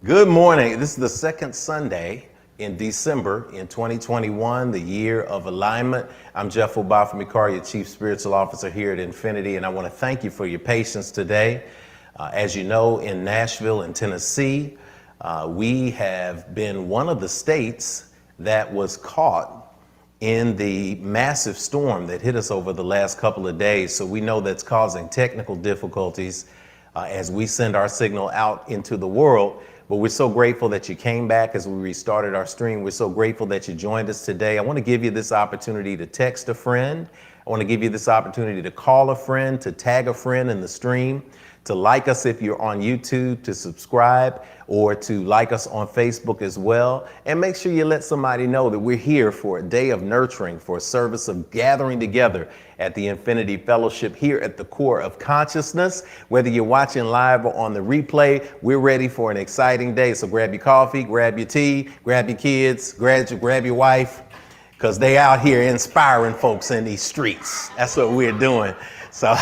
Good morning. This is the second Sunday in December in 2021, the year of alignment. I'm Jeff from Carr, your Chief Spiritual Officer here at Infinity, and I want to thank you for your patience today. As you know, in Nashville in Tennessee, we have been one of the states that was caught in the massive storm that hit us over the last couple of days. So we know that's causing technical difficulties as we send our signal out into the world. But we're so grateful that you came back as we restarted our stream. We're so grateful that you joined us today. I want to give you this opportunity to text a friend. I want to give you this opportunity to call a friend, to tag a friend in the stream, to like us if you're on YouTube, to subscribe, or to like us on Facebook as well. And make sure you let somebody know that we're here for a day of nurturing, for a service of gathering together at the Infinity Fellowship here at the core of consciousness. Whether you're watching live or on the replay, we're ready for an exciting day. So grab your coffee, grab your tea, grab your kids, grab your wife, because they out here inspiring folks in these streets. That's what we're doing. So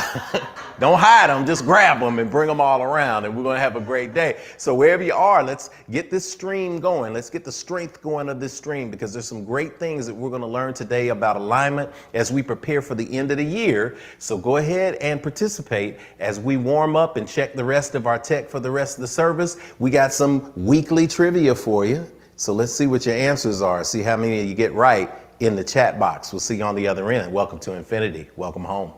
don't hide them, just grab them and bring them all around, and we're going to have a great day. So wherever you are, let's get this stream going. Let's get the strength going of this stream, because there's some great things that we're going to learn today about alignment as we prepare for the end of the year. So go ahead and participate as we warm up and check the rest of our tech for the rest of the service. We got some weekly trivia for you. So let's see what your answers are. See how many you get right in the chat box. We'll see you on the other end. Welcome to Infinity. Welcome home.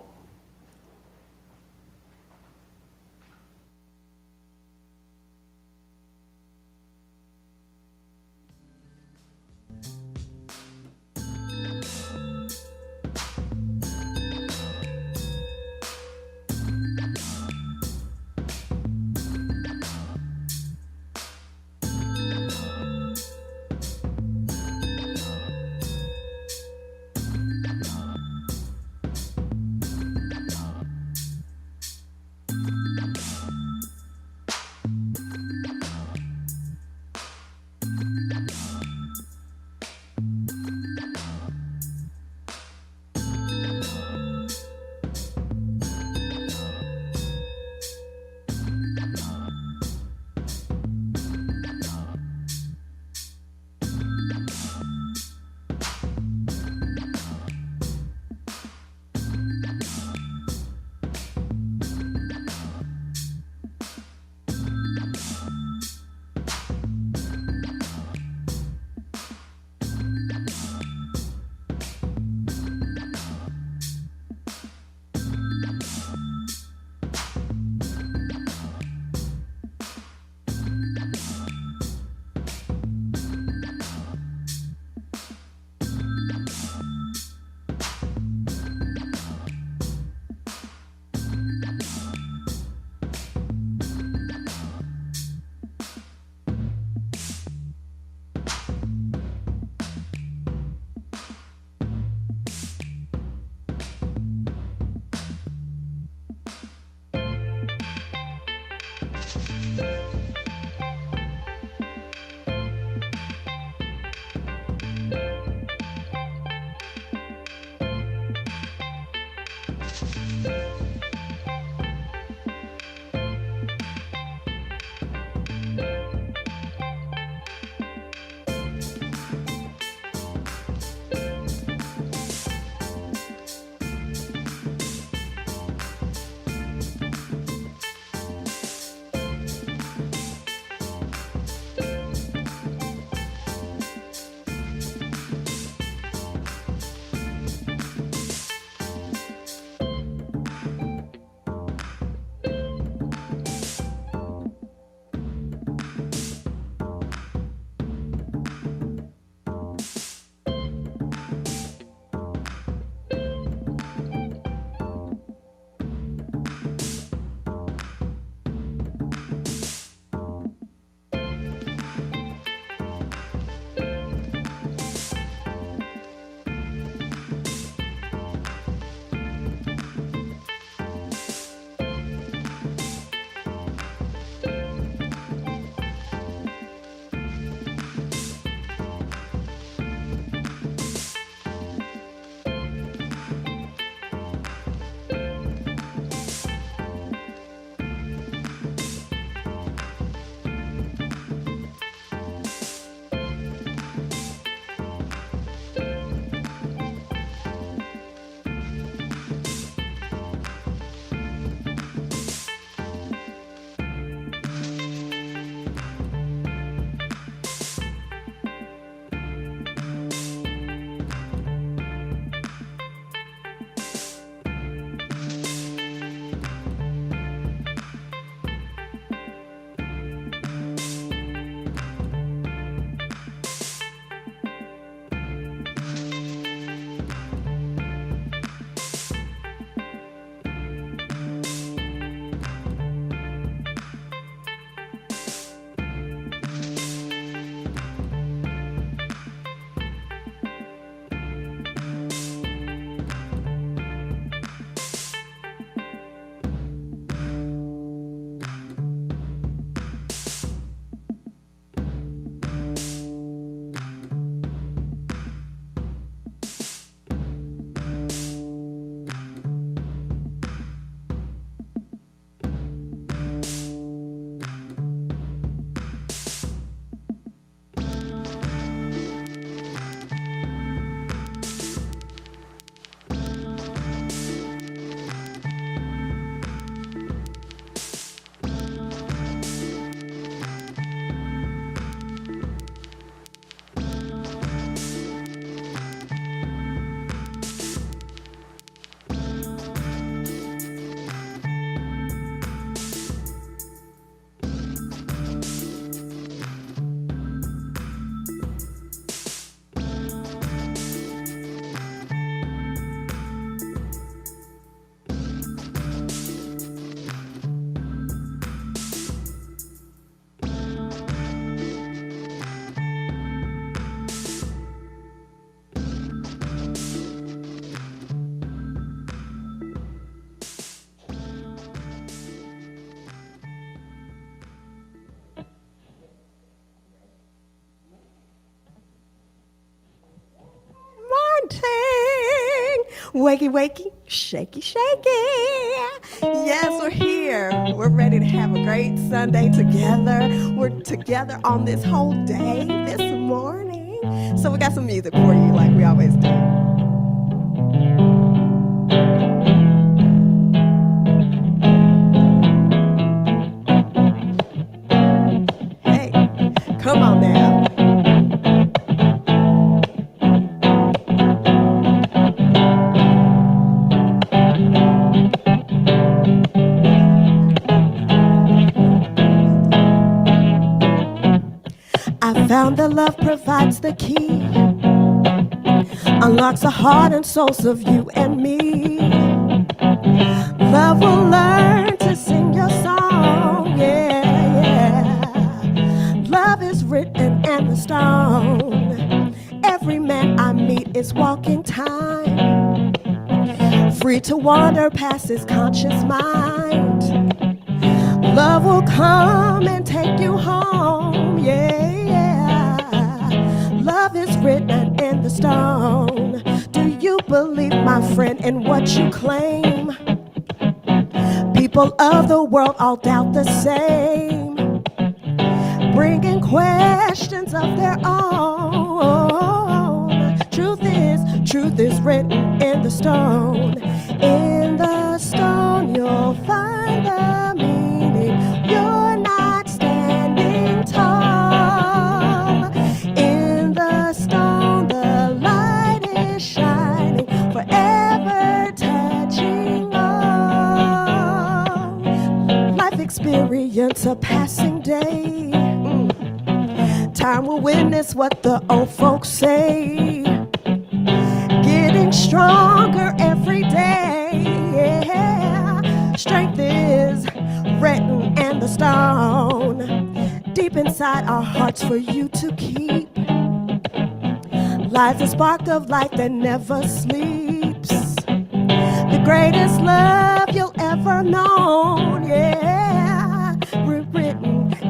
Wakey, wakey, shaky, shaky. Yes, we're here. We're ready to have a great Sunday together. We're together on this whole day, this morning. So we got some music for you like we always do. Hey, come on now. I found that love provides the key, unlocks the heart and souls of you and me. Love will learn to sing your song, yeah, yeah. Love is written in the stone. Every man I meet is walking time, free to wander past his conscious mind. Love will come and take you home, yeah, yeah. Love is written in the stone. Do you believe, my friend, in what you claim? People of the world all doubt the same, bringing questions of their own. Truth is written in the stone. In the stone you'll find the meaning. You're not standing tall. In the stone the light is shining, forever touching all. Life experience a passing day. Time will witness what the old folks say. Getting stronger every day, yeah. Strength is written in the stone, deep inside our hearts for you to keep. Lies a spark of light that never sleeps. The greatest love you'll ever know, yeah.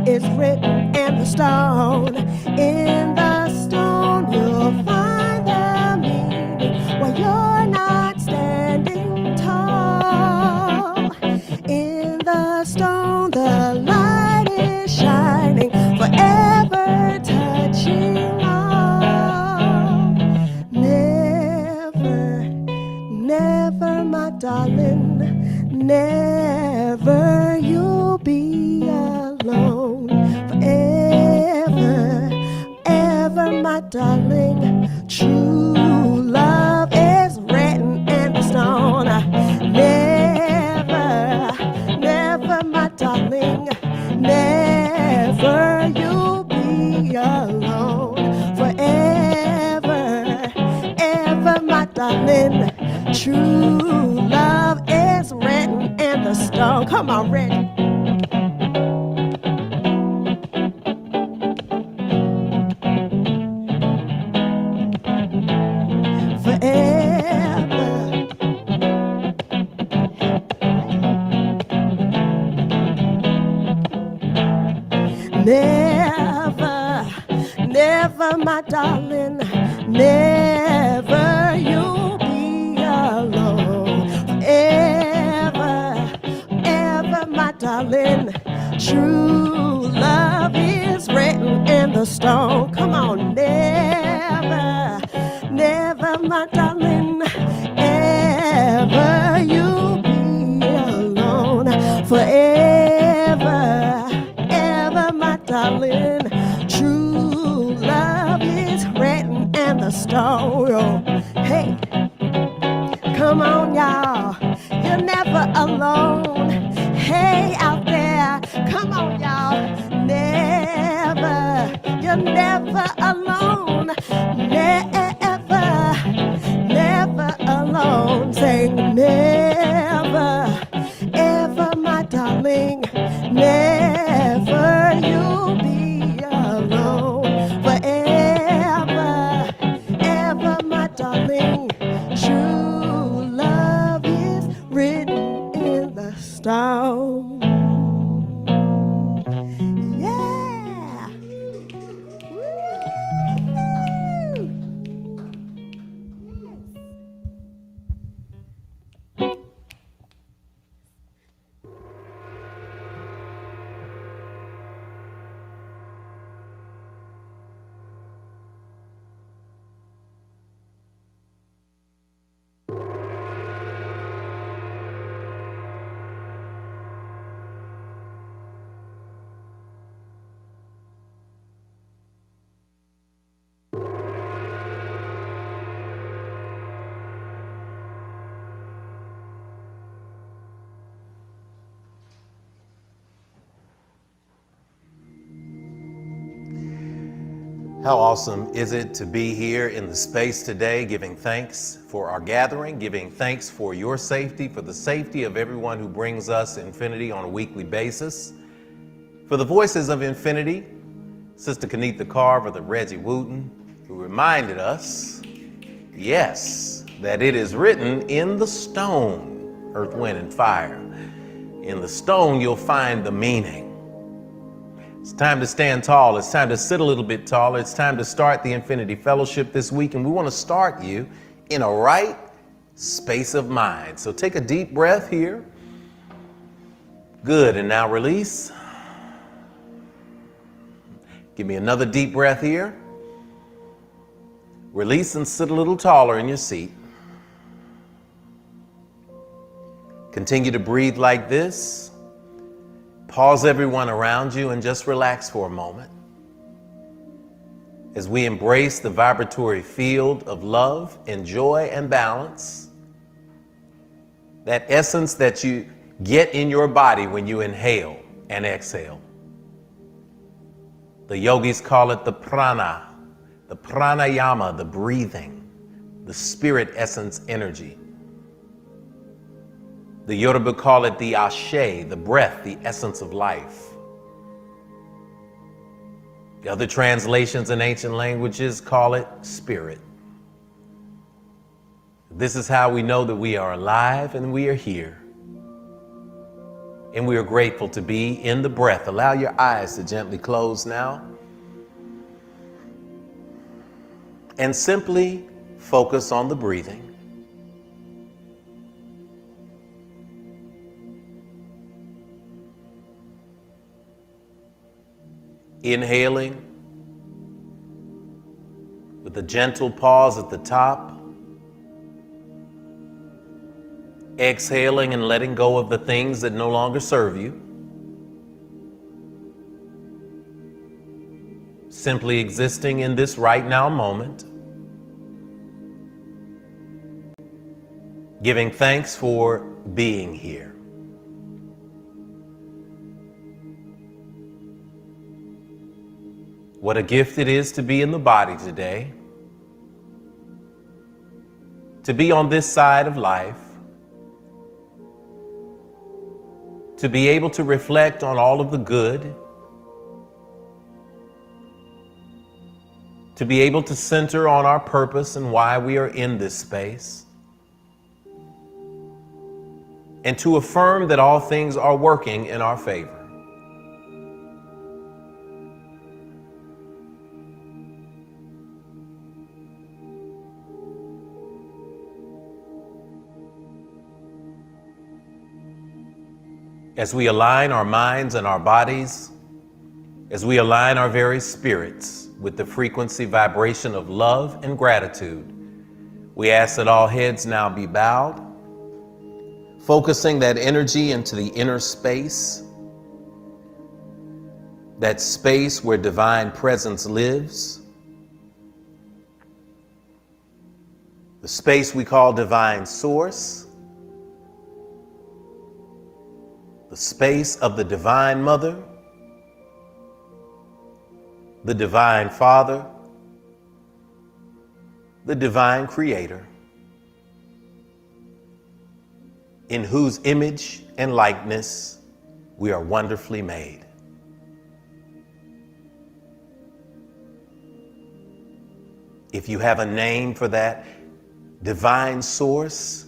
It's written in the stone. In the stone you'll find the meaning. While you're not standing tall. In the stone the light is shining, forever touching all. Never, never, my darling, never you'll be alone. Forever, ever, my darling, true love is written in the stone. Never, never, my darling, never you'll be alone. Forever, ever, my darling, true love is written in the stone. Come on, Regi. Never, never, my darling, never you'll be alone. Ever, ever, my darling, true love is written in the stone. Come on, never, never, my darling, ever you'll be alone. Forever, ever, my darling, true love is written in the stone. Hey, come on, y'all, you're never alone. Hey, out there, come on, y'all, never, you're never alone. Never, never alone. Saying never, ever, my darling, never you'll be alone. Forever, ever, my darling, true love is written in the stone. Yeah. Woo. How awesome is it to be here in the space today, giving thanks for our gathering, giving thanks for your safety, for the safety of everyone who brings us Infinity on a weekly basis. For the voices of Infinity, Sister Kenetha Carr, Brother Regi Wooten, who reminded us, yes, that it is written in the stone, earth, wind, and fire. In the stone, you'll find the meaning. It's time to stand tall. It's time to sit a little bit taller. It's time to start the Infinity Fellowship this week, and we want to start you in a right space of mind. So take a deep breath here. Good, and now release. Give me another deep breath here. Release and sit a little taller in your seat. Continue to breathe like this. Pause everyone around you and just relax for a moment as we embrace the vibratory field of love and joy and balance, that essence that you get in your body when you inhale and exhale. The yogis call it the prana, the pranayama, the breathing, the spirit essence energy. The Yoruba call it the ashe, the breath, the essence of life. The other translations in ancient languages call it spirit. This is how we know that we are alive and we are here. And we are grateful to be in the breath. Allow your eyes to gently close now. And simply focus on the breathing. Inhaling with a gentle pause at the top. Exhaling and letting go of the things that no longer serve you. Simply existing in this right now moment. Giving thanks for being here. What a gift it is to be in the body today, to be on this side of life, to be able to reflect on all of the good, to be able to center on our purpose and why we are in this space, and to affirm that all things are working in our favor. As we align our minds and our bodies, as we align our very spirits with the frequency vibration of love and gratitude, we ask that all heads now be bowed, focusing that energy into the inner space, that space where divine presence lives, the space we call divine source, the space of the Divine Mother, the Divine Father, the Divine Creator, in whose image and likeness we are wonderfully made. If you have a name for that divine source,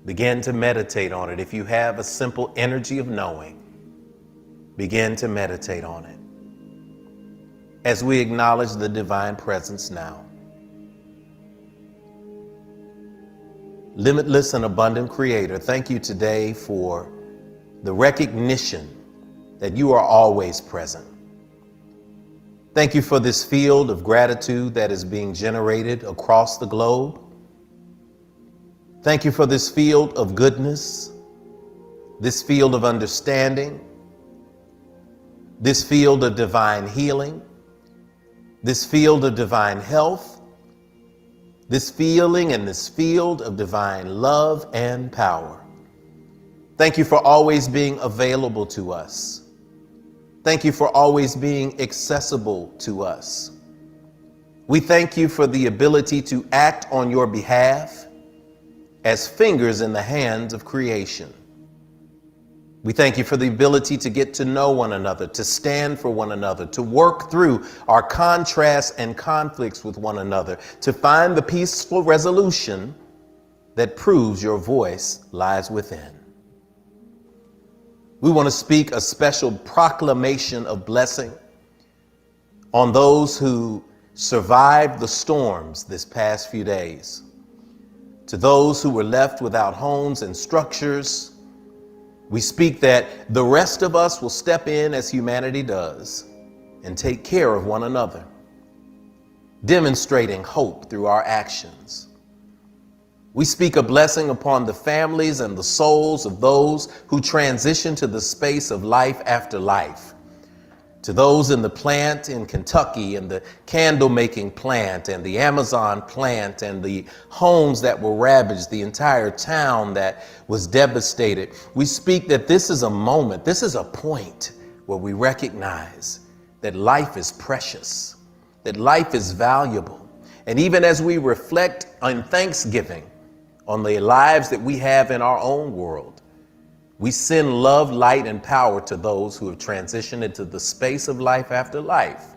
begin to meditate on it. If you have a simple energy of knowing, begin to meditate on it. As we acknowledge the divine presence now. Limitless and abundant Creator, thank you today for the recognition that you are always present. Thank you for this field of gratitude that is being generated across the globe. Thank you for this field of goodness, this field of understanding, this field of divine healing, this field of divine health, this feeling and this field of divine love and power. Thank you for always being available to us. Thank you for always being accessible to us. We thank you for the ability to act on your behalf as fingers in the hands of creation. We thank you for the ability to get to know one another, to stand for one another, to work through our contrasts and conflicts with one another, to find the peaceful resolution that proves your voice lies within. We want to speak a special proclamation of blessing on those who survived the storms this past few days, to those who were left without homes and structures. We speak that the rest of us will step in as humanity does and take care of one another, demonstrating hope through our actions. We speak a blessing upon the families and the souls of those who transition to the space of life after life, to those in the plant in Kentucky and the candle making plant and the Amazon plant and the homes that were ravaged, the entire town that was devastated. We speak that this is a moment, this is a point where we recognize that life is precious, that life is valuable. And even as we reflect on Thanksgiving on the lives that we have in our own world, we send love, light, and power to those who have transitioned into the space of life after life.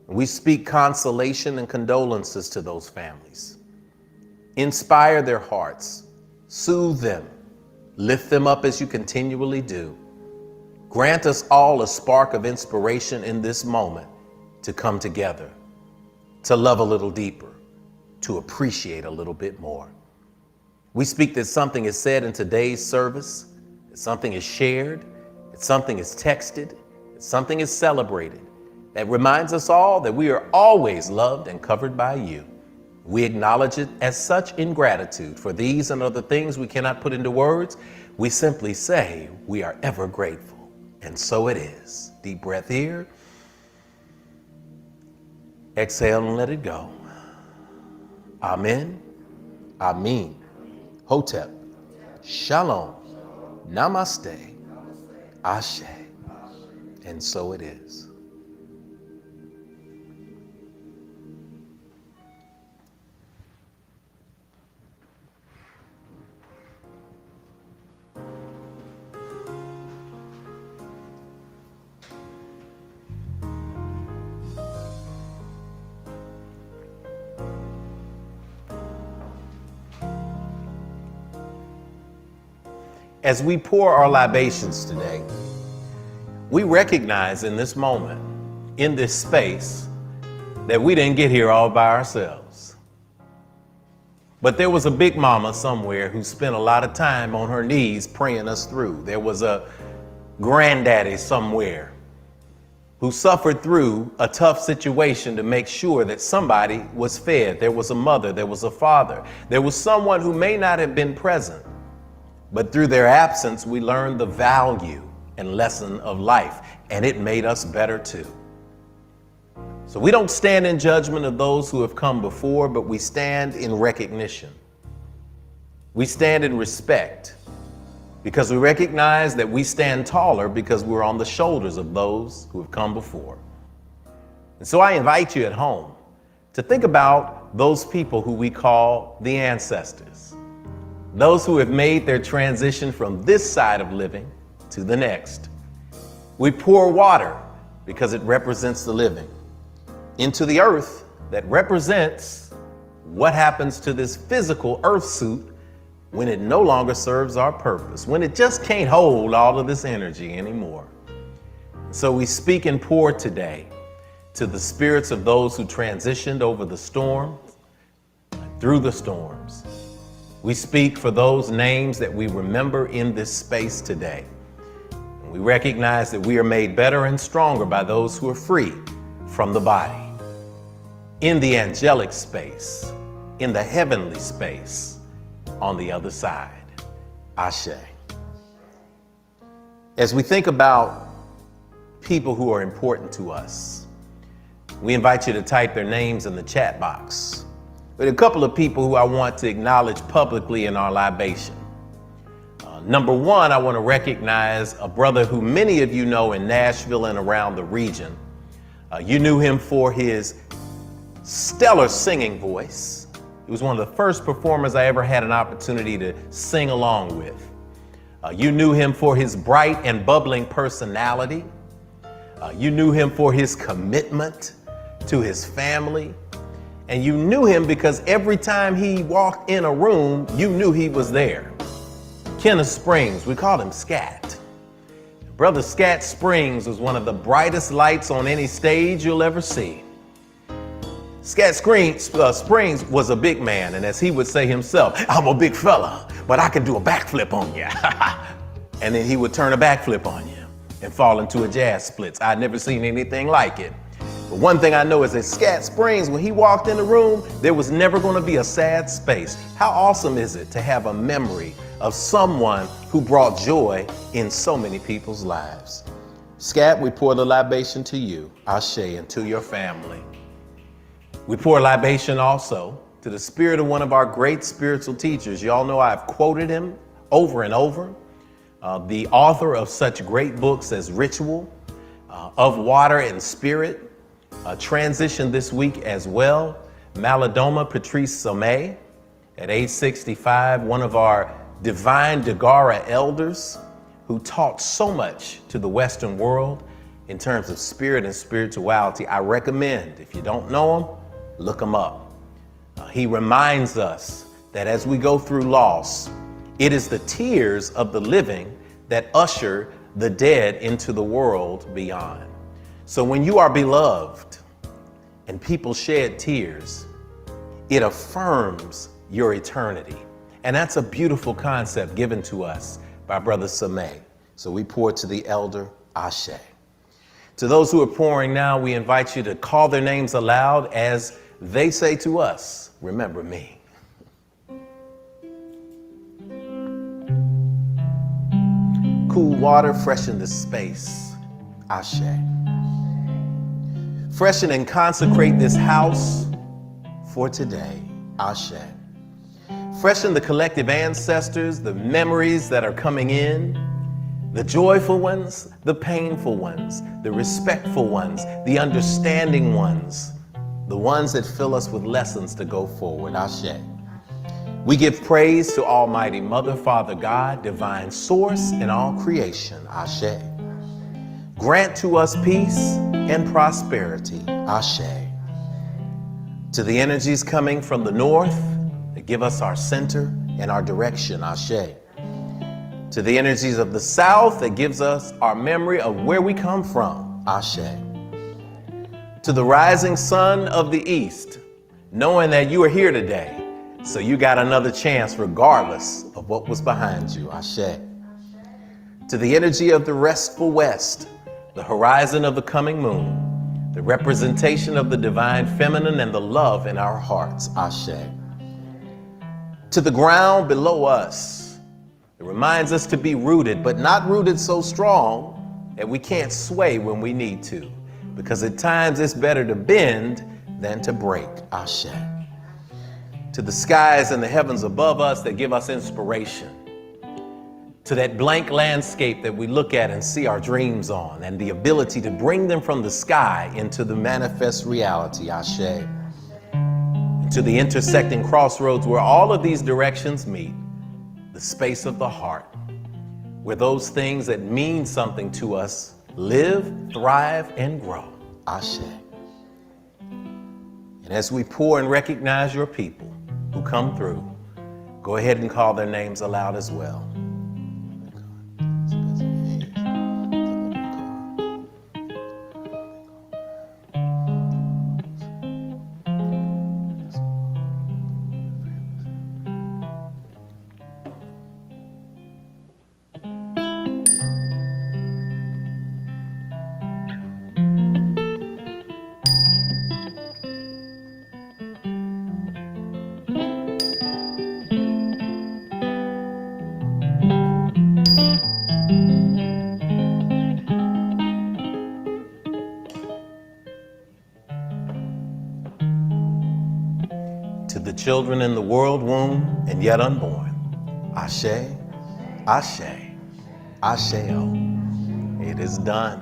We speak consolation and condolences to those families. Inspire their hearts, soothe them, lift them up as you continually do. Grant us all a spark of inspiration in this moment to come together, to love a little deeper, to appreciate a little bit more. We speak that something is said in today's service, that something is shared, that something is texted, that something is celebrated, that reminds us all that we are always loved and covered by you. We acknowledge it as such in gratitude for these and other things we cannot put into words. We simply say we are ever grateful. And so it is. Deep breath here. Exhale and let it go. Amen. Amen. Hotep. Shalom. Namaste. Ashe. And so it is. As we pour our libations today, we recognize in this moment, in this space, that we didn't get here all by ourselves. But there was a big mama somewhere who spent a lot of time on her knees praying us through. There was a granddaddy somewhere who suffered through a tough situation to make sure that somebody was fed. There was a mother, there was a father, there was someone who may not have been present, but through their absence, we learned the value and lesson of life, and it made us better too. So we don't stand in judgment of those who have come before, but we stand in recognition. We stand in respect because we recognize that we stand taller because we're on the shoulders of those who have come before. And so I invite you at home to think about those people who we call the ancestors. Those who have made their transition from this side of living to the next. We pour water because it represents the living into the earth that represents what happens to this physical earth suit when it no longer serves our purpose, when it just can't hold all of this energy anymore. So we speak and pour today to the spirits of those who transitioned over the storm, through the storms. We speak for those names that we remember in this space today. And we recognize that we are made better and stronger by those who are free from the body. In the angelic space, in the heavenly space, on the other side. Ashe. As we think about people who are important to us, we invite you to type their names in the chat box. But a couple of people who I want to acknowledge publicly in our libation. Number one, I want to recognize a brother who many of you know in Nashville and around the region. You knew him for his stellar singing voice. He was one of the first performers I ever had an opportunity to sing along with. You knew him for his bright and bubbling personality. You knew him for his commitment to his family. And you knew him because every time he walked in a room, you knew he was there. Kenneth Springs, we called him Scat. Brother Scat Springs was one of the brightest lights on any stage you'll ever see. Scat Springs was a big man, and as he would say himself, I'm a big fella, but I can do a backflip on you. And then he would turn a backflip on you and fall into a jazz splits. I'd never seen anything like it. But one thing I know is that Scat Springs, when he walked in the room, there was never going to be a sad space. How awesome is it to have a memory of someone who brought joy in so many people's lives? Scat, we pour the libation to you, Ashe, and to your family. We pour libation also to the spirit of one of our great spiritual teachers. Y'all know I've quoted him over and over. The author of such great books as Ritual, Of Water and Spirit, transitioned this week as well. Malidoma Patrice Somé, at age 65, one of our divine Dagara elders who taught so much to the Western world in terms of spirit and spirituality. I recommend, if you don't know him, look him up. He reminds us that as we go through loss, it is the tears of the living that usher the dead into the world beyond. So when you are beloved and people shed tears, it affirms your eternity. And that's a beautiful concept given to us by Brother Somé. So we pour to the elder, Ashe. To those who are pouring now, we invite you to call their names aloud as they say to us, remember me. Cool water, freshen the space, Ashe. Freshen and consecrate this house for today, Ashe. Freshen the collective ancestors, the memories that are coming in, the joyful ones, the painful ones, the respectful ones, the understanding ones, the ones that fill us with lessons to go forward, Ashe. We give praise to Almighty Mother, Father God, divine source in all creation, Ashe. Grant to us peace and prosperity, Ashe. To the energies coming from the north that give us our center and our direction, Ashe. To the energies of the south that gives us our memory of where we come from, Ashe. To the rising sun of the east, knowing that you are here today, so you got another chance regardless of what was behind you, Ashe. To the energy of the restful west, the horizon of the coming moon, the representation of the divine feminine and the love in our hearts, Ashe. To the ground below us, it reminds us to be rooted, but not rooted so strong that we can't sway when we need to, because at times it's better to bend than to break, Ashe. To the skies and the heavens above us that give us inspiration, to that blank landscape that we look at and see our dreams on, and the ability to bring them from the sky into the manifest reality, Ashe. And to the intersecting crossroads where all of these directions meet, the space of the heart, where those things that mean something to us live, thrive, and grow, Ashe. And as we pour and recognize your people who come through, go ahead and call their names aloud as well. To the children in the world womb and yet unborn, Ashe, Ashe, Asheo. It is done.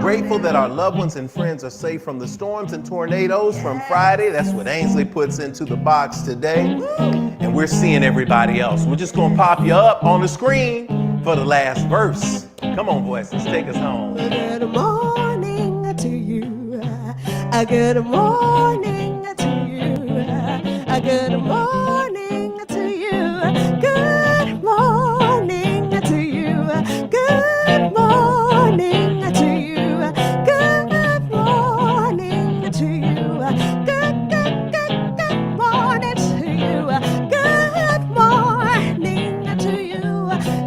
Grateful that our loved ones and friends are safe from the storms and tornadoes from Friday. That's what Ainsley puts into the box today. And we're seeing everybody else. We're just going to pop you up on the screen for the last verse. Come on, voices, take us home. Good morning to you. Good morning to you. Good morning to you. Good morning to you. Good morning to you. Good morning to you. Good morning to you. Good morning to you.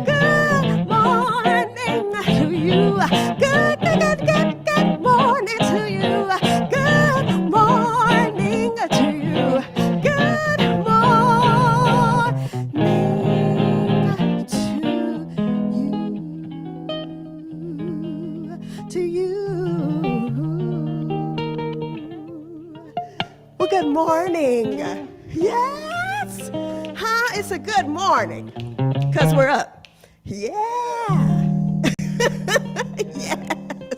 Good morning to you. Good morning to you. Good morning to you. Good morning to you. Well, good morning. Yes. Huh? It's a good morning. Because we're up. Yeah. Yes.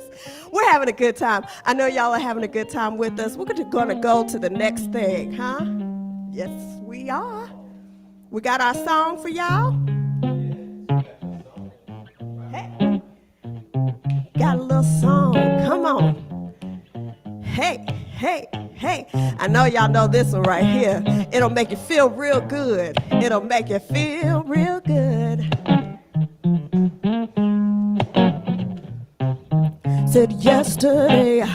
We're having a good time. I know y'all are having a good time with us. We're going to go to the next thing, huh? Yes, we are. We got our song for y'all. Hey. Got a little song. Come on. Hey, hey, hey. I know y'all know this one right here. It'll make you feel real good. It'll make you feel real good. Said yesterday,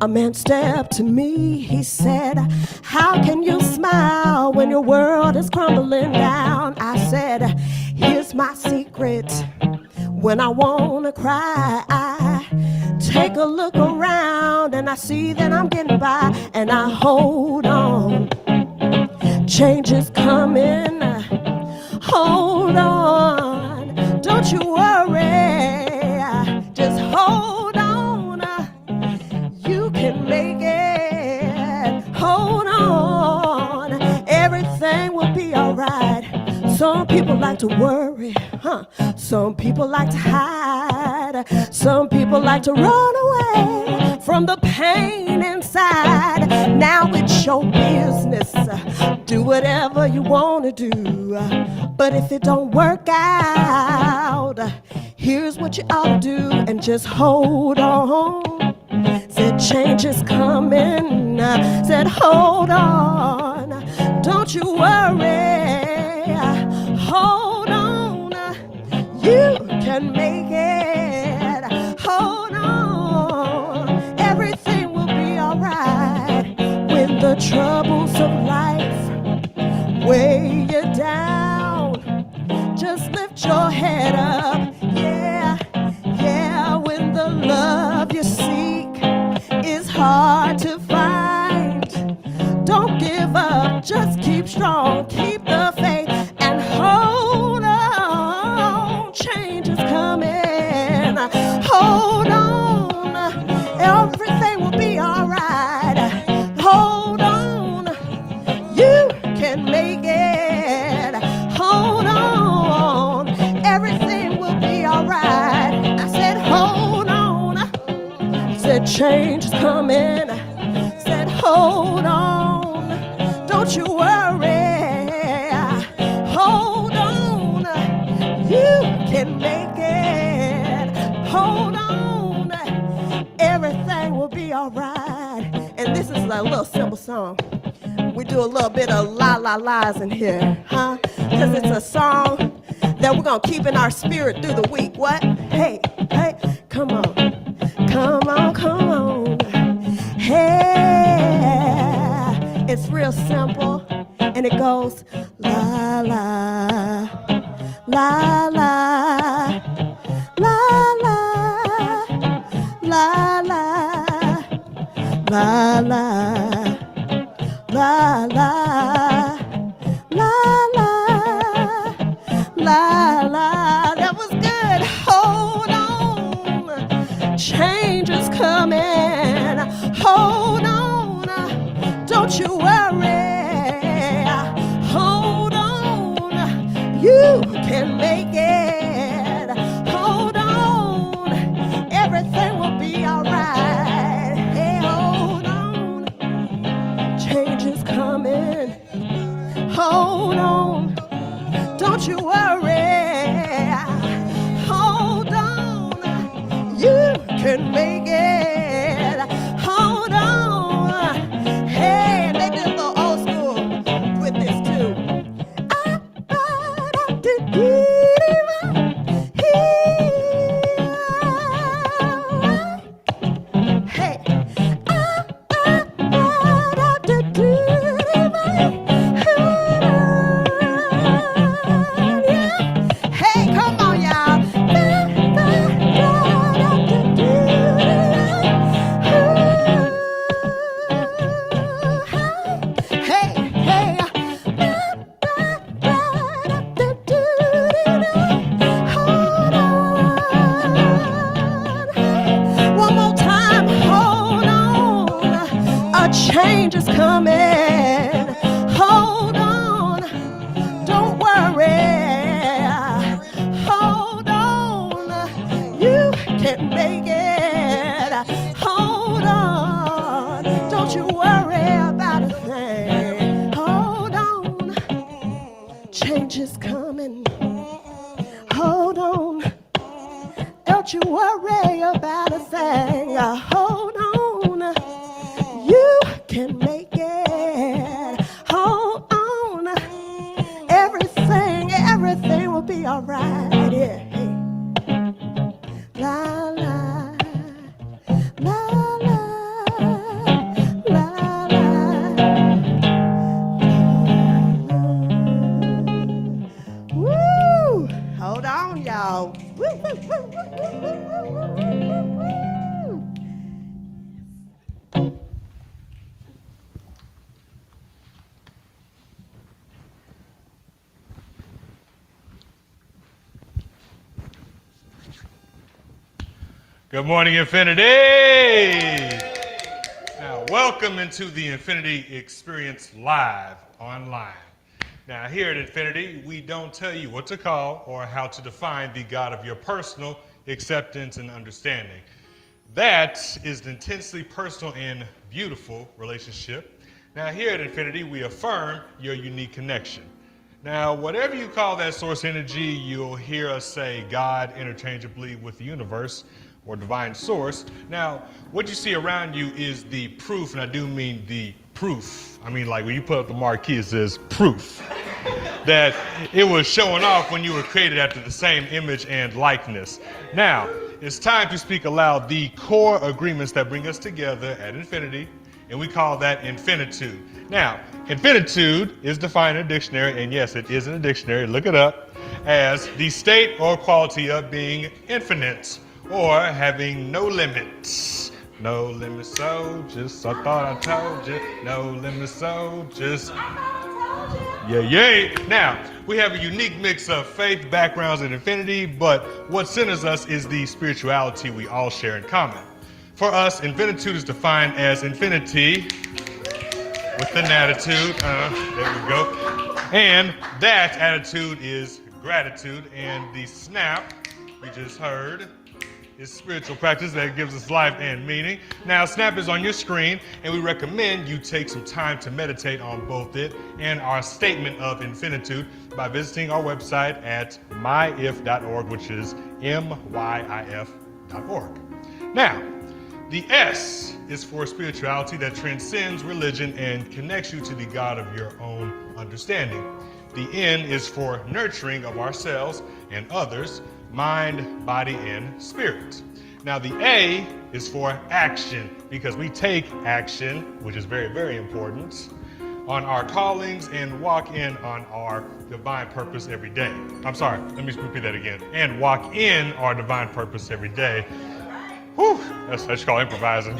a man stepped to me. He said, how can you smile when your world is crumbling down? I said, here's my secret. When I wanna cry, I take a look around and I see that I'm getting by and I hold on. Change is coming. Hold on. Don't you worry. Just hold on. You can make it. Hold on. Everything will be alright. Some people like to worry, huh? Some people like to hide. Some people like to run away from the pain inside. Now it's your business. Do whatever you want to do. But if it don't work out, here's what you ought to do and just hold on. Said change is coming. Said hold on. Don't you worry. Hold on, you can make it. Hold on, everything will be alright. When the troubles of life weigh you down, just lift your head up. Yeah, yeah, when the love you seek is hard to find, don't give up, just keep strong, keep the faith. Hold on, change is coming. Hold on, everything will be alright. Hold on, you can make it. Hold on, everything will be alright. I said, hold on. Said, change is coming. Said, hold on, don't you worry. Hold on, you can make it. Hold on, everything will be alright. And this is a little simple song. We do a little bit of la-la-las in here, huh? Because it's a song that we're going to keep in our spirit through the week. What? Hey, hey, come on. Come on, come on. Hey, it's real simple. And it goes la la la la la la la la la la la la la la la. That was good. Hold on, change is coming. Hold on, don't you worry. You can make it. Hold on, everything will Don't you worry. Hold on. You can make it. Hold on. Hey, they did the old school with this too. Hey. Hey, come on, y'all. Hey, hey. Hold on. One more time, hold on. A change is coming. Hold on. Don't worry. Hold on. You can make it. Hold on. Don't you worry about a thing. Hold on. Change is coming. Hold on. Don't you worry about a thing. Hold on. You can make it. Hold on. Everything will be all right. Yeah. Hey. La la. La la. La la. Woo! Hold on, y'all. Woo, woo, woo, woo, woo, woo, woo, woo. Good morning, Infinity. Now, welcome into the Infinity Experience Live online. Now, here at Infinity, we don't tell you what to call or how to define the God of your personal acceptance and understanding. That is the intensely personal and beautiful relationship. Now, here at Infinity, we affirm your unique connection. Now, whatever you call that source energy, you'll hear us say God interchangeably with the universe or divine source. Now, what you see around you is the proof, and I do mean the proof. I mean, like when you put up the marquee, it says proof that it was showing off when you were created after the same image and likeness. Now, it's time to speak aloud the core agreements that bring us together at Infinity, and we call that infinitude. Now, infinitude is defined in a dictionary, and yes, it is in a dictionary, look it up, as the state or quality of being infinite, or having no limits. No limits, so just, I thought I told you. No limits, so just, yeah. Now, we have a unique mix of faith, backgrounds, and infinity, but what centers us is the spirituality we all share in common. For us, infinitude is defined as infinity with an attitude, there we go. And that attitude is gratitude, and the snap we just heard is spiritual practice that gives us life and meaning. Now, SNAP is on your screen, and we recommend you take some time to meditate on both it and our Statement of Infinitude by visiting our website at myif.org, which is myif.org. Now, the S is for spirituality that transcends religion and connects you to the God of your own understanding. The N is for nurturing of ourselves and others, mind, body, and spirit. Now, the A is for action, because we take action, which is very, very important, on our callings and walk in on our divine purpose every day. I'm sorry, let me repeat that again. And walk in our divine purpose every day. Whew, that's what you call improvising.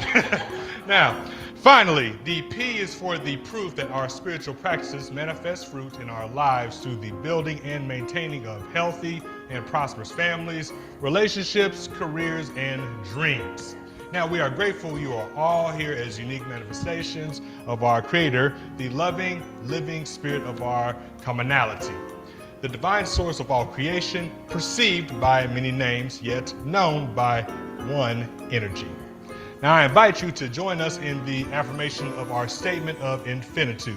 Now, finally, the P is for the proof that our spiritual practices manifest fruit in our lives through the building and maintaining of healthy and prosperous families, relationships, careers, and dreams. Now, we are grateful you are all here as unique manifestations of our Creator, the loving, living spirit of our commonality, the divine source of all creation, perceived by many names, yet known by one energy. Now, I invite you to join us in the affirmation of our Statement of Infinitude.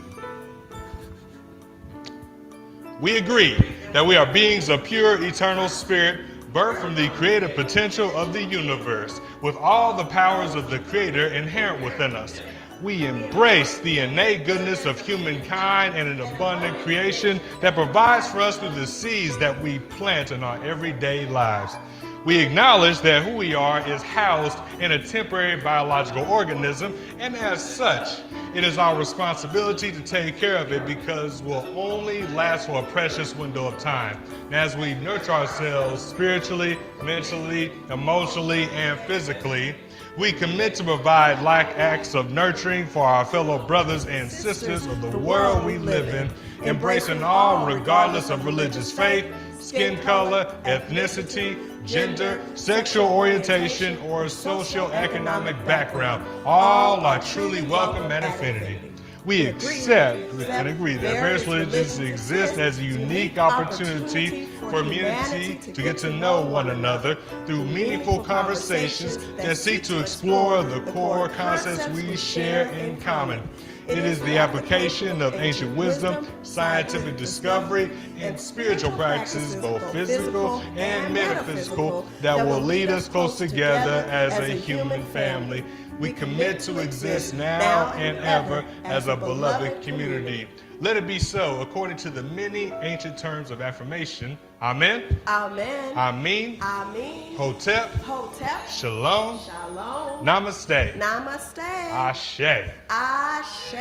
We agree that we are beings of pure, eternal spirit, birthed from the creative potential of the universe, with all the powers of the Creator inherent within us. We embrace the innate goodness of humankind and an abundant creation that provides for us through the seeds that we plant in our everyday lives. We acknowledge that who we are is housed in a temporary biological organism, and as such, it is our responsibility to take care of it because we'll only last for a precious window of time. And as we nurture ourselves spiritually, mentally, emotionally, and physically, we commit to provide like acts of nurturing for our fellow brothers and sisters of the world we live in, embracing all regardless of religious faith, skin color, ethnicity, gender, sexual orientation, or socioeconomic background. All are truly welcome at Infinity. We accept and agree that various religions exist as a unique opportunity for humanity to get to know one another through meaningful conversations that seek to explore the core concepts we share in common. It is the application of ancient wisdom, scientific discovery, and spiritual practices, both physical and metaphysical, that will lead us close together as a human family. We commit to exist now and ever as a beloved community. Let it be so, according to the many ancient terms of affirmation. Amen. Amen. Amen. Amen. Hotep. Hotep. Shalom. Shalom. Namaste. Namaste. Ashe. Ashe.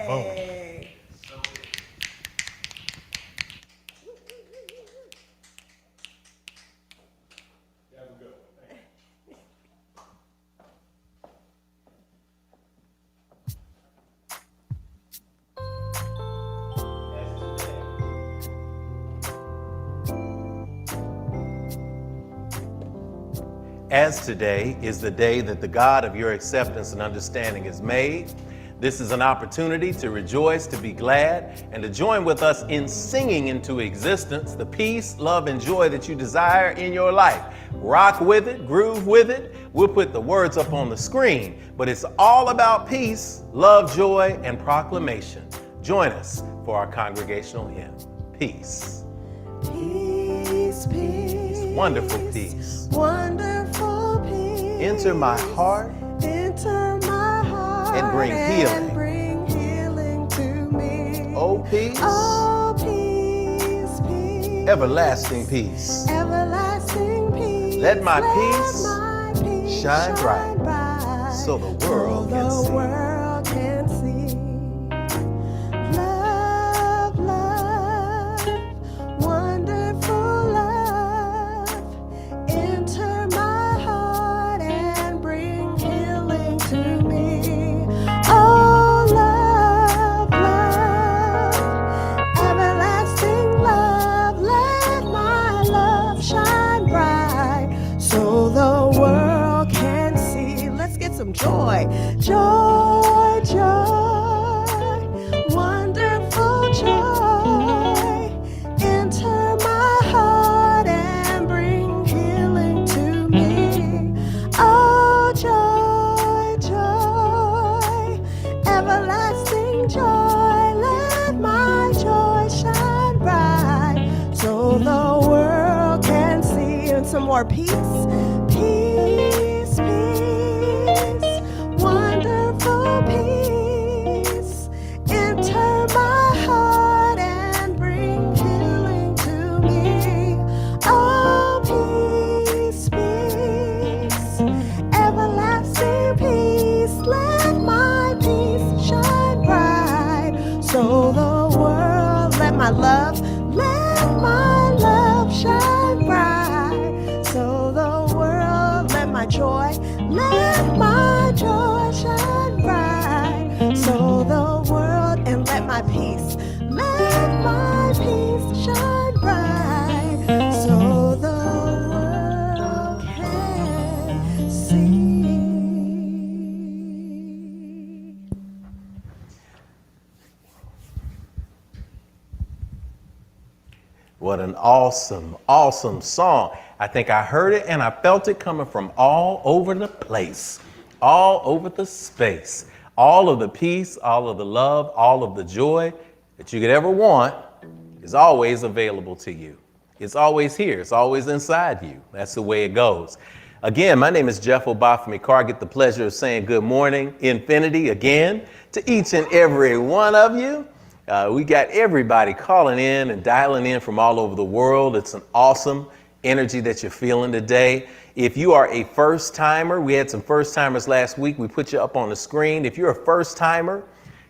Boom. As today is the day that the God of your acceptance and understanding is made, this is an opportunity to rejoice, to be glad, and to join with us in singing into existence the peace, love, and joy that you desire in your life. Rock with it, groove with it. We'll put the words up on the screen, but it's all about peace, love, joy, and proclamation. Join us for our congregational hymn, Peace. Peace, peace. Wonderful peace. Wonderful peace. Enter my heart. Enter my heart. And bring healing. And bring healing to me. Oh, peace. Oh, peace, peace. Everlasting peace. Everlasting peace. Let my peace peace shine bright so the world can see. World can see. Love, love, wonderful love. Enter my heart and bring healing to me. Oh, love, love, everlasting love. Let my love shine bright so the world can see. Let's get some joy. Joy, joy, wonderful joy. Enter my heart and bring healing to me. Oh, joy, joy, everlasting joy. Let my joy shine bright so the world can see. And some more peace. Peace, peace, wonderful peace. Enter my heart and bring healing to me. Oh, peace, peace, everlasting peace. Let my peace shine bright so the world. Let my love shine bright so the world. Let my joy shine bright so the world. And let my peace shine bright so the world can see. What an awesome, awesome song. I think I heard it and I felt it coming from all over the place, all over the space. All of the peace, all of the love, all of the joy that you could ever want is always available to you. It's always here. It's always inside you. That's the way it goes. Again, my name is Jeff Obafemi Carr. I get the pleasure of saying good morning, Infinity, again, to each and every one of you. We got everybody calling in and dialing in from all over the world. It's an awesome energy that you're feeling today. If you are a first timer, we had some first timers last week. We put you up on the screen. If you're a first timer,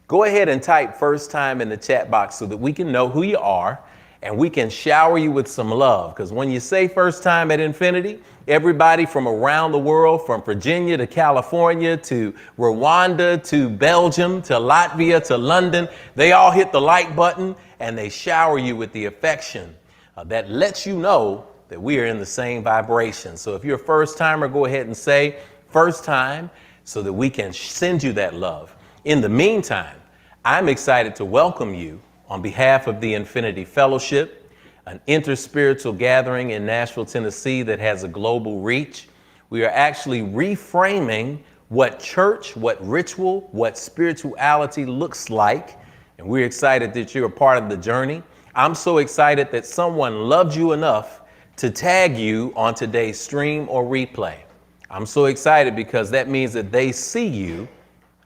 go ahead and type first time in the chat box so that we can know who you are and we can shower you with some love. Because when you say first time at Infinity, everybody from around the world, from Virginia to California to Rwanda to Belgium to Latvia to London, they all hit the like button and they shower you with the affection that lets you know that we are in the same vibration. So if you're a first timer, go ahead and say first time so that we can send you that love. In the meantime, I'm excited to welcome you on behalf of the Infinity Fellowship, an interspiritual gathering in Nashville, Tennessee that has a global reach. We are actually reframing what church, what ritual, what spirituality looks like. And we're excited that you're a part of the journey. I'm so excited that someone loved you enough to tag you on today's stream or replay. I'm so excited because that means that they see you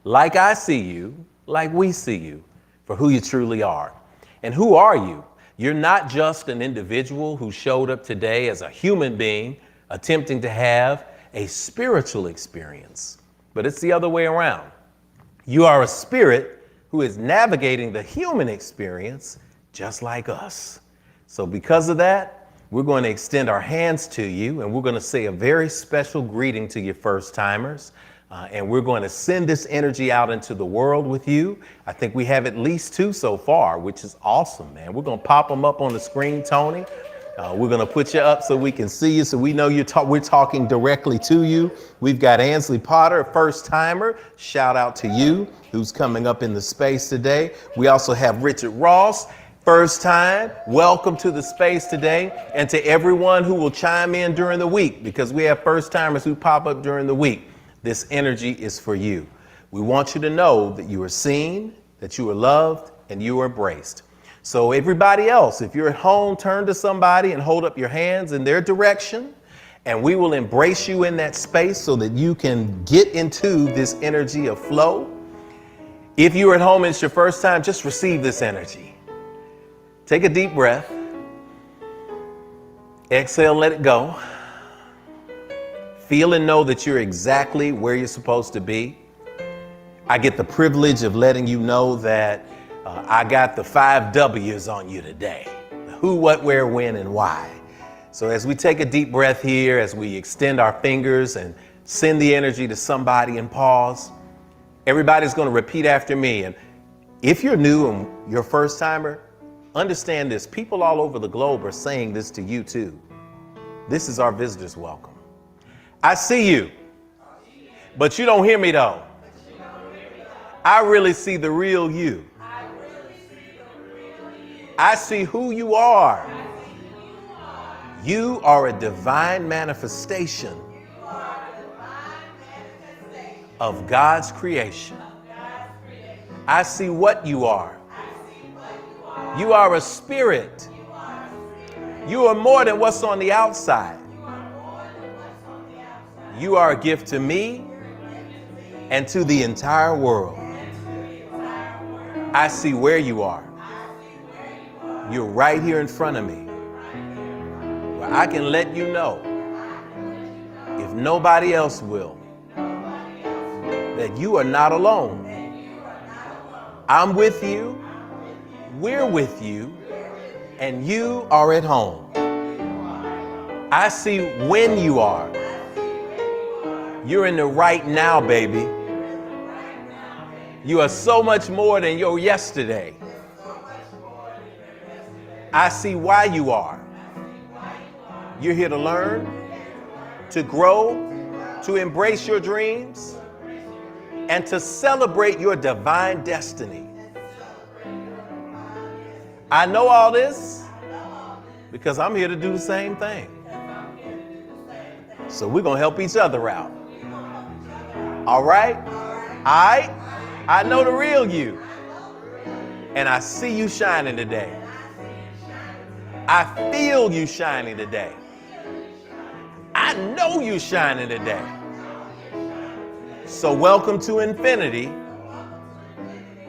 like I see you, like we see you, for who you truly are. And who are you? You're not just an individual who showed up today as a human being attempting to have a spiritual experience, but it's the other way around. You are a spirit who is navigating the human experience just like us. So because of that, we're going to extend our hands to you and we're going to say a very special greeting to your first timers. And we're going to send this energy out into the world with you. I think we have at least 2 so far, which is awesome, man. We're going to pop them up on the screen, Tony. We're going to put you up so we can see you, so we know we're talking directly to you. We've got Ansley Potter, a first timer. Shout out to you, who's coming up in the space today. We also have Richard Ross, first time. Welcome to the space today. And to everyone who will chime in during the week, because we have first timers who pop up during the week. This energy is for you. We want you to know that you are seen, that you are loved, and you are embraced. So everybody else, if you're at home, turn to somebody and hold up your hands in their direction, and we will embrace you in that space so that you can get into this energy of flow. If you're at home and it's your first time, just receive this energy. Take a deep breath. Exhale, let it go. Feel and know that you're exactly where you're supposed to be. I get the privilege of letting you know that I got the 5 W's on you today. Who, what, where, when, and why. So as we take a deep breath here, as we extend our fingers and send the energy to somebody and pause, everybody's going to repeat after me. And if you're new and you're a first timer, understand this. People all over the globe are saying this to you too. This is our visitor's welcome. I see you, but you don't hear me though. I really see the real you. I see who you are. You are a divine manifestation of God's creation. I see what you are. You are a spirit. You are more than what's on the outside. You are a gift to me and to the entire world. I see where you are. You're right here in front of me, where I can let you know, if nobody else will, that you are not alone. I'm with you, we're with you, and you are at home. I see when you are. You're in the right now, baby. You are so much more than your yesterday. I see why you are. You're here to learn, to grow, to embrace your dreams, and to celebrate your divine destiny. I know all this because I'm here to do the same thing. So we're going to help each other out. All right? I know the real you. And I see you shining today. I feel you shining today. I know you shining today. So welcome to infinity.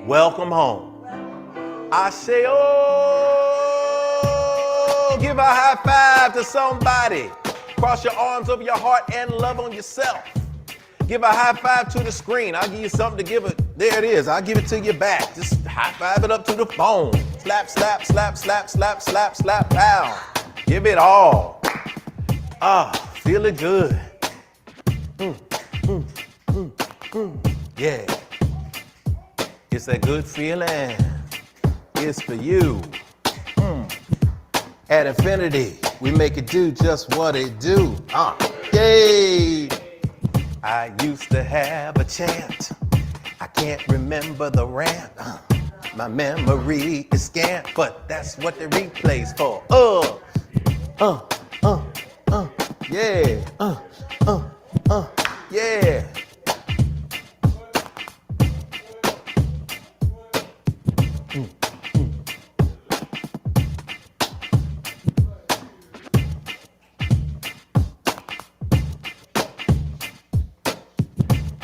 Welcome home. I say, oh, give a high five to somebody. Cross your arms over your heart and love on yourself. Give a high five to the screen. I'll give you something to give it. There it is. I'll give it to your back. Just high five it up to the phone. Slap, slap, slap, slap, slap, slap, slap, pow. Give it all. Feel it good. Yeah. It's that good feeling. It's for you. At infinity, we make it do just what it do. Yay! I used to have a chant. I can't remember the rant. My memory is scant, but that's what the replay's for. Yeah. Yeah.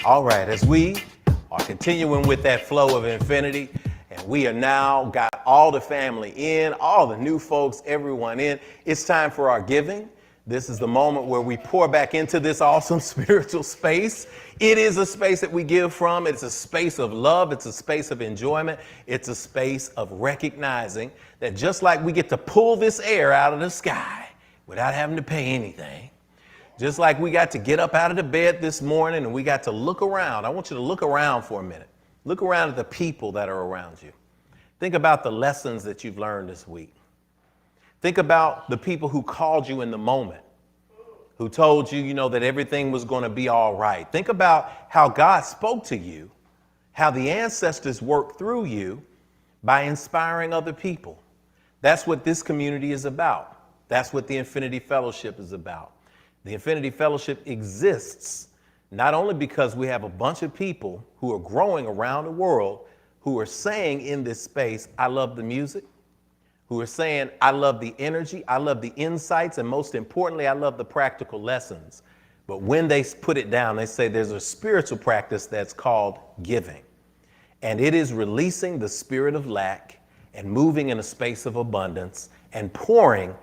All right, as we are continuing with that flow of infinity, and we are now got all the family in, all the new folks, everyone in, it's time for our giving. This is the moment where we pour back into this awesome spiritual space. It is a space that we give from. It's a space of love. It's a space of enjoyment. It's a space of recognizing that just like we get to pull this air out of the sky without having to pay anything, just like we got to get up out of the bed this morning and we got to look around. I want you to look around for a minute. Look around at the people that are around you. Think about the lessons that you've learned this week. Think about the people who called you in the moment, who told you, that everything was going to be all right. Think about how God spoke to you, how the ancestors worked through you by inspiring other people. That's what this community is about. That's what the Infinity Fellowship is about. The Infinity Fellowship exists not only because we have a bunch of people who are growing around the world who are saying in this space, I love the music, who are saying, I love the energy, I love the insights, and most importantly, I love the practical lessons. But when they put it down, they say there's a spiritual practice that's called giving. And it is releasing the spirit of lack and moving in a space of abundance and pouring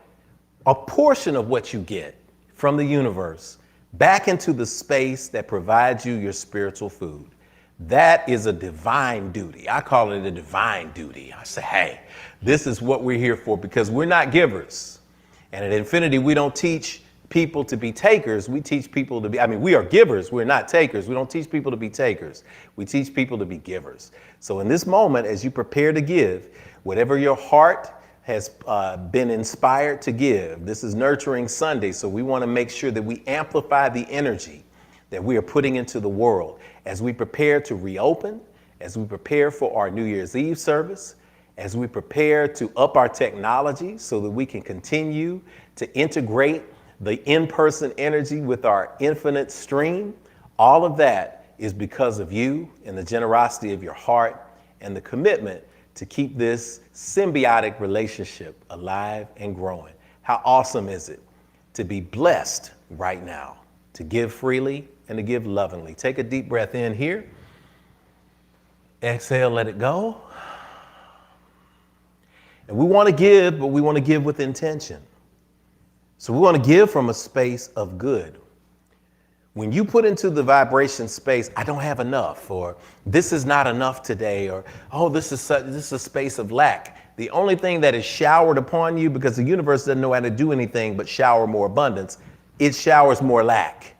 a portion of what you get from the universe back into the space that provides you your spiritual food. That is a divine duty. I call it a divine duty. I say, hey, this is what we're here for because we're not givers. And at Infinity, we don't teach people to be takers. We teach people to be, we are givers. We're not takers. We don't teach people to be takers. We teach people to be givers. So in this moment, as you prepare to give, whatever your heart has been inspired to give. This is Nurturing Sunday, so we want to make sure that we amplify the energy that we are putting into the world as we prepare to reopen, as we prepare for our New Year's Eve service, as we prepare to up our technology so that we can continue to integrate the in-person energy with our infinite stream. All of that is because of you and the generosity of your heart and the commitment to keep this symbiotic relationship alive and growing. How awesome is it to be blessed right now, to give freely and to give lovingly. Take a deep breath in here. Exhale, let it go. And we want to give, but we want to give with intention. So we want to give from a space of good. When you put into the vibration space, I don't have enough, or this is not enough today, or, oh, this is a space of lack. The only thing that is showered upon you, because the universe doesn't know how to do anything but shower more abundance, it showers more lack.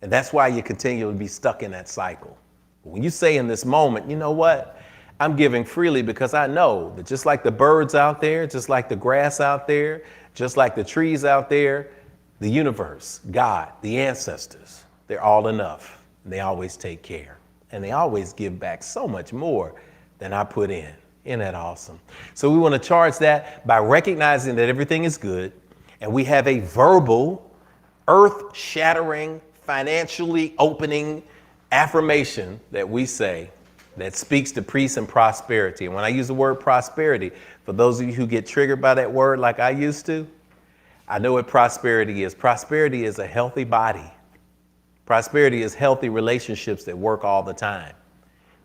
And that's why you continue to be stuck in that cycle. When you say in this moment, you know what? I'm giving freely because I know that just like the birds out there, just like the grass out there, just like the trees out there, the universe, God, the ancestors, they're all enough. And they always take care. And they always give back so much more than I put in. Isn't that awesome? So we want to charge that by recognizing that everything is good. And we have a verbal, earth-shattering, financially opening affirmation that we say, that speaks to peace and prosperity. And when I use the word prosperity, for those of you who get triggered by that word like I used to, I know what prosperity is. Prosperity is a healthy body. Prosperity is healthy relationships that work all the time.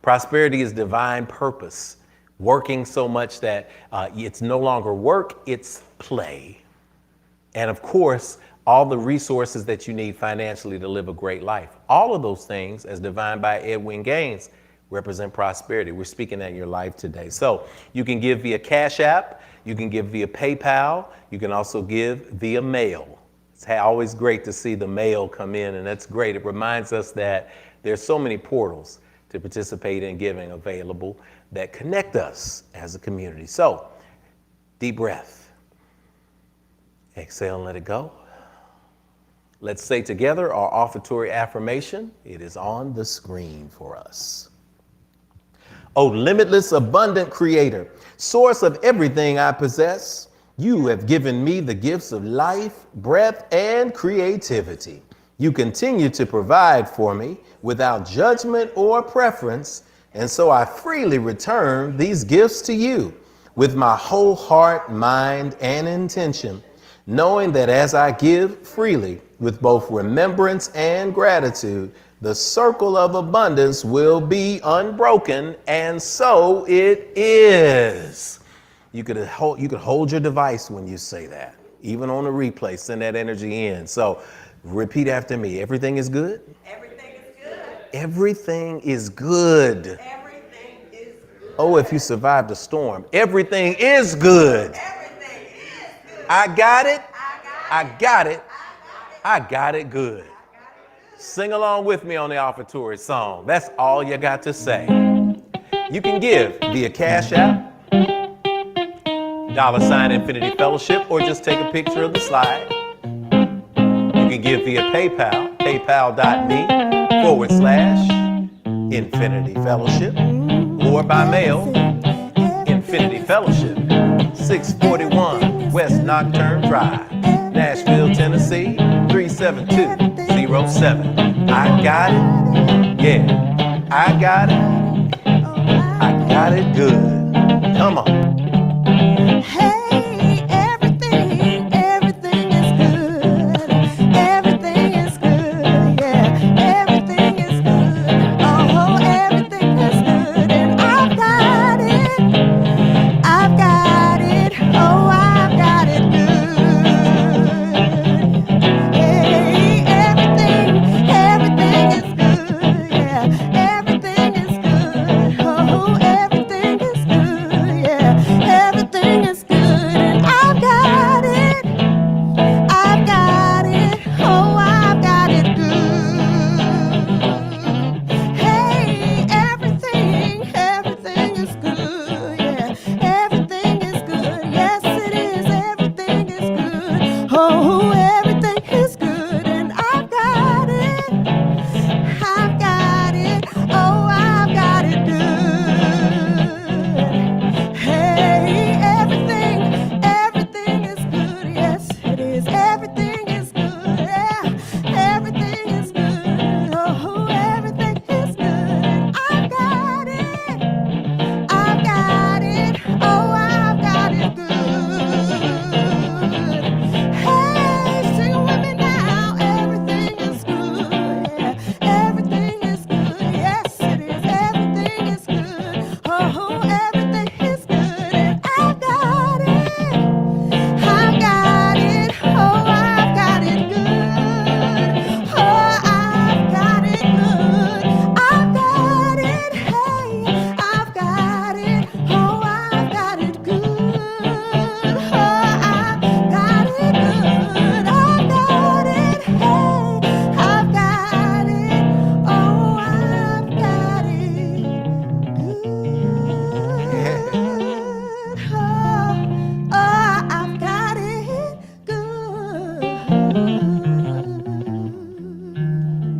Prosperity is divine purpose, working so much that it's no longer work, it's play. And of course, all the resources that you need financially to live a great life. All of those things, as defined by Edwin Gaines, represent prosperity. We're speaking that in your life today. So you can give via Cash App, you can give via PayPal, you can also give via mail. It's always great to see the mail come in, and that's great. It reminds us that there's so many portals to participate in giving available that connect us as a community. So, deep breath. Exhale and let it go. Let's say together our offertory affirmation. It is on the screen for us. O limitless, abundant Creator, source of everything I possess, you have given me the gifts of life, breath, and creativity. You continue to provide for me without judgment or preference, and so I freely return these gifts to you with my whole heart, mind, and intention, knowing that as I give freely with both remembrance and gratitude, the circle of abundance will be unbroken, and so it is. You could hold your device when you say that. Even on the replay, send that energy in. So repeat after me. Everything is good? Everything is good. Everything is good. Everything is good. Oh, if you survived a storm, everything is good. Everything is good. I got it. I got it. I got it good. Sing along with me on the offertory song. That's all you got to say. You can give via Cash App, $ Infinity Fellowship, or just take a picture of the slide. You can give via PayPal, paypal.me/Infinity Fellowship, or by mail, Infinity Fellowship, 641 West Nocturne Drive, Nashville, Tennessee, 37207. I got it. Yeah, I got it. I got it good. Come on. Hey, everything is good. Everything is good. Yeah, everything is good. Oh, everything is good. And I've got it. I've got it. Oh, I've got it good. Hey, everything is good. Yeah, everything is good. Oh, everything is good. Yeah, everything is good. And I've got it. I've got it. Oh, I've got it good. Hey, everything is good. Yeah, everything is good. Yes, it is. Everything is good. Oh, everything is good. And I've got it. I've got it. Oh, I've got it good. Hey, everything is good. Yes, it is. Everything is good. Yeah, everything is good. Oh, everything is good. I've got it. I've got it. Oh, I've got it good. Hey, sing with me now. Everything is good. Yeah, everything is good. Yes, it is. Everything is good. Oh, everything is good. And I've got it. I've got it. Oh, I've got it good. Oh, I've got it good. I've got it. Hey, I've got it. Oh, I've got it good. Oh, I've got it good. I've got it. Hey, I've got it. Oh, I've got it good. Oh, I've got it good.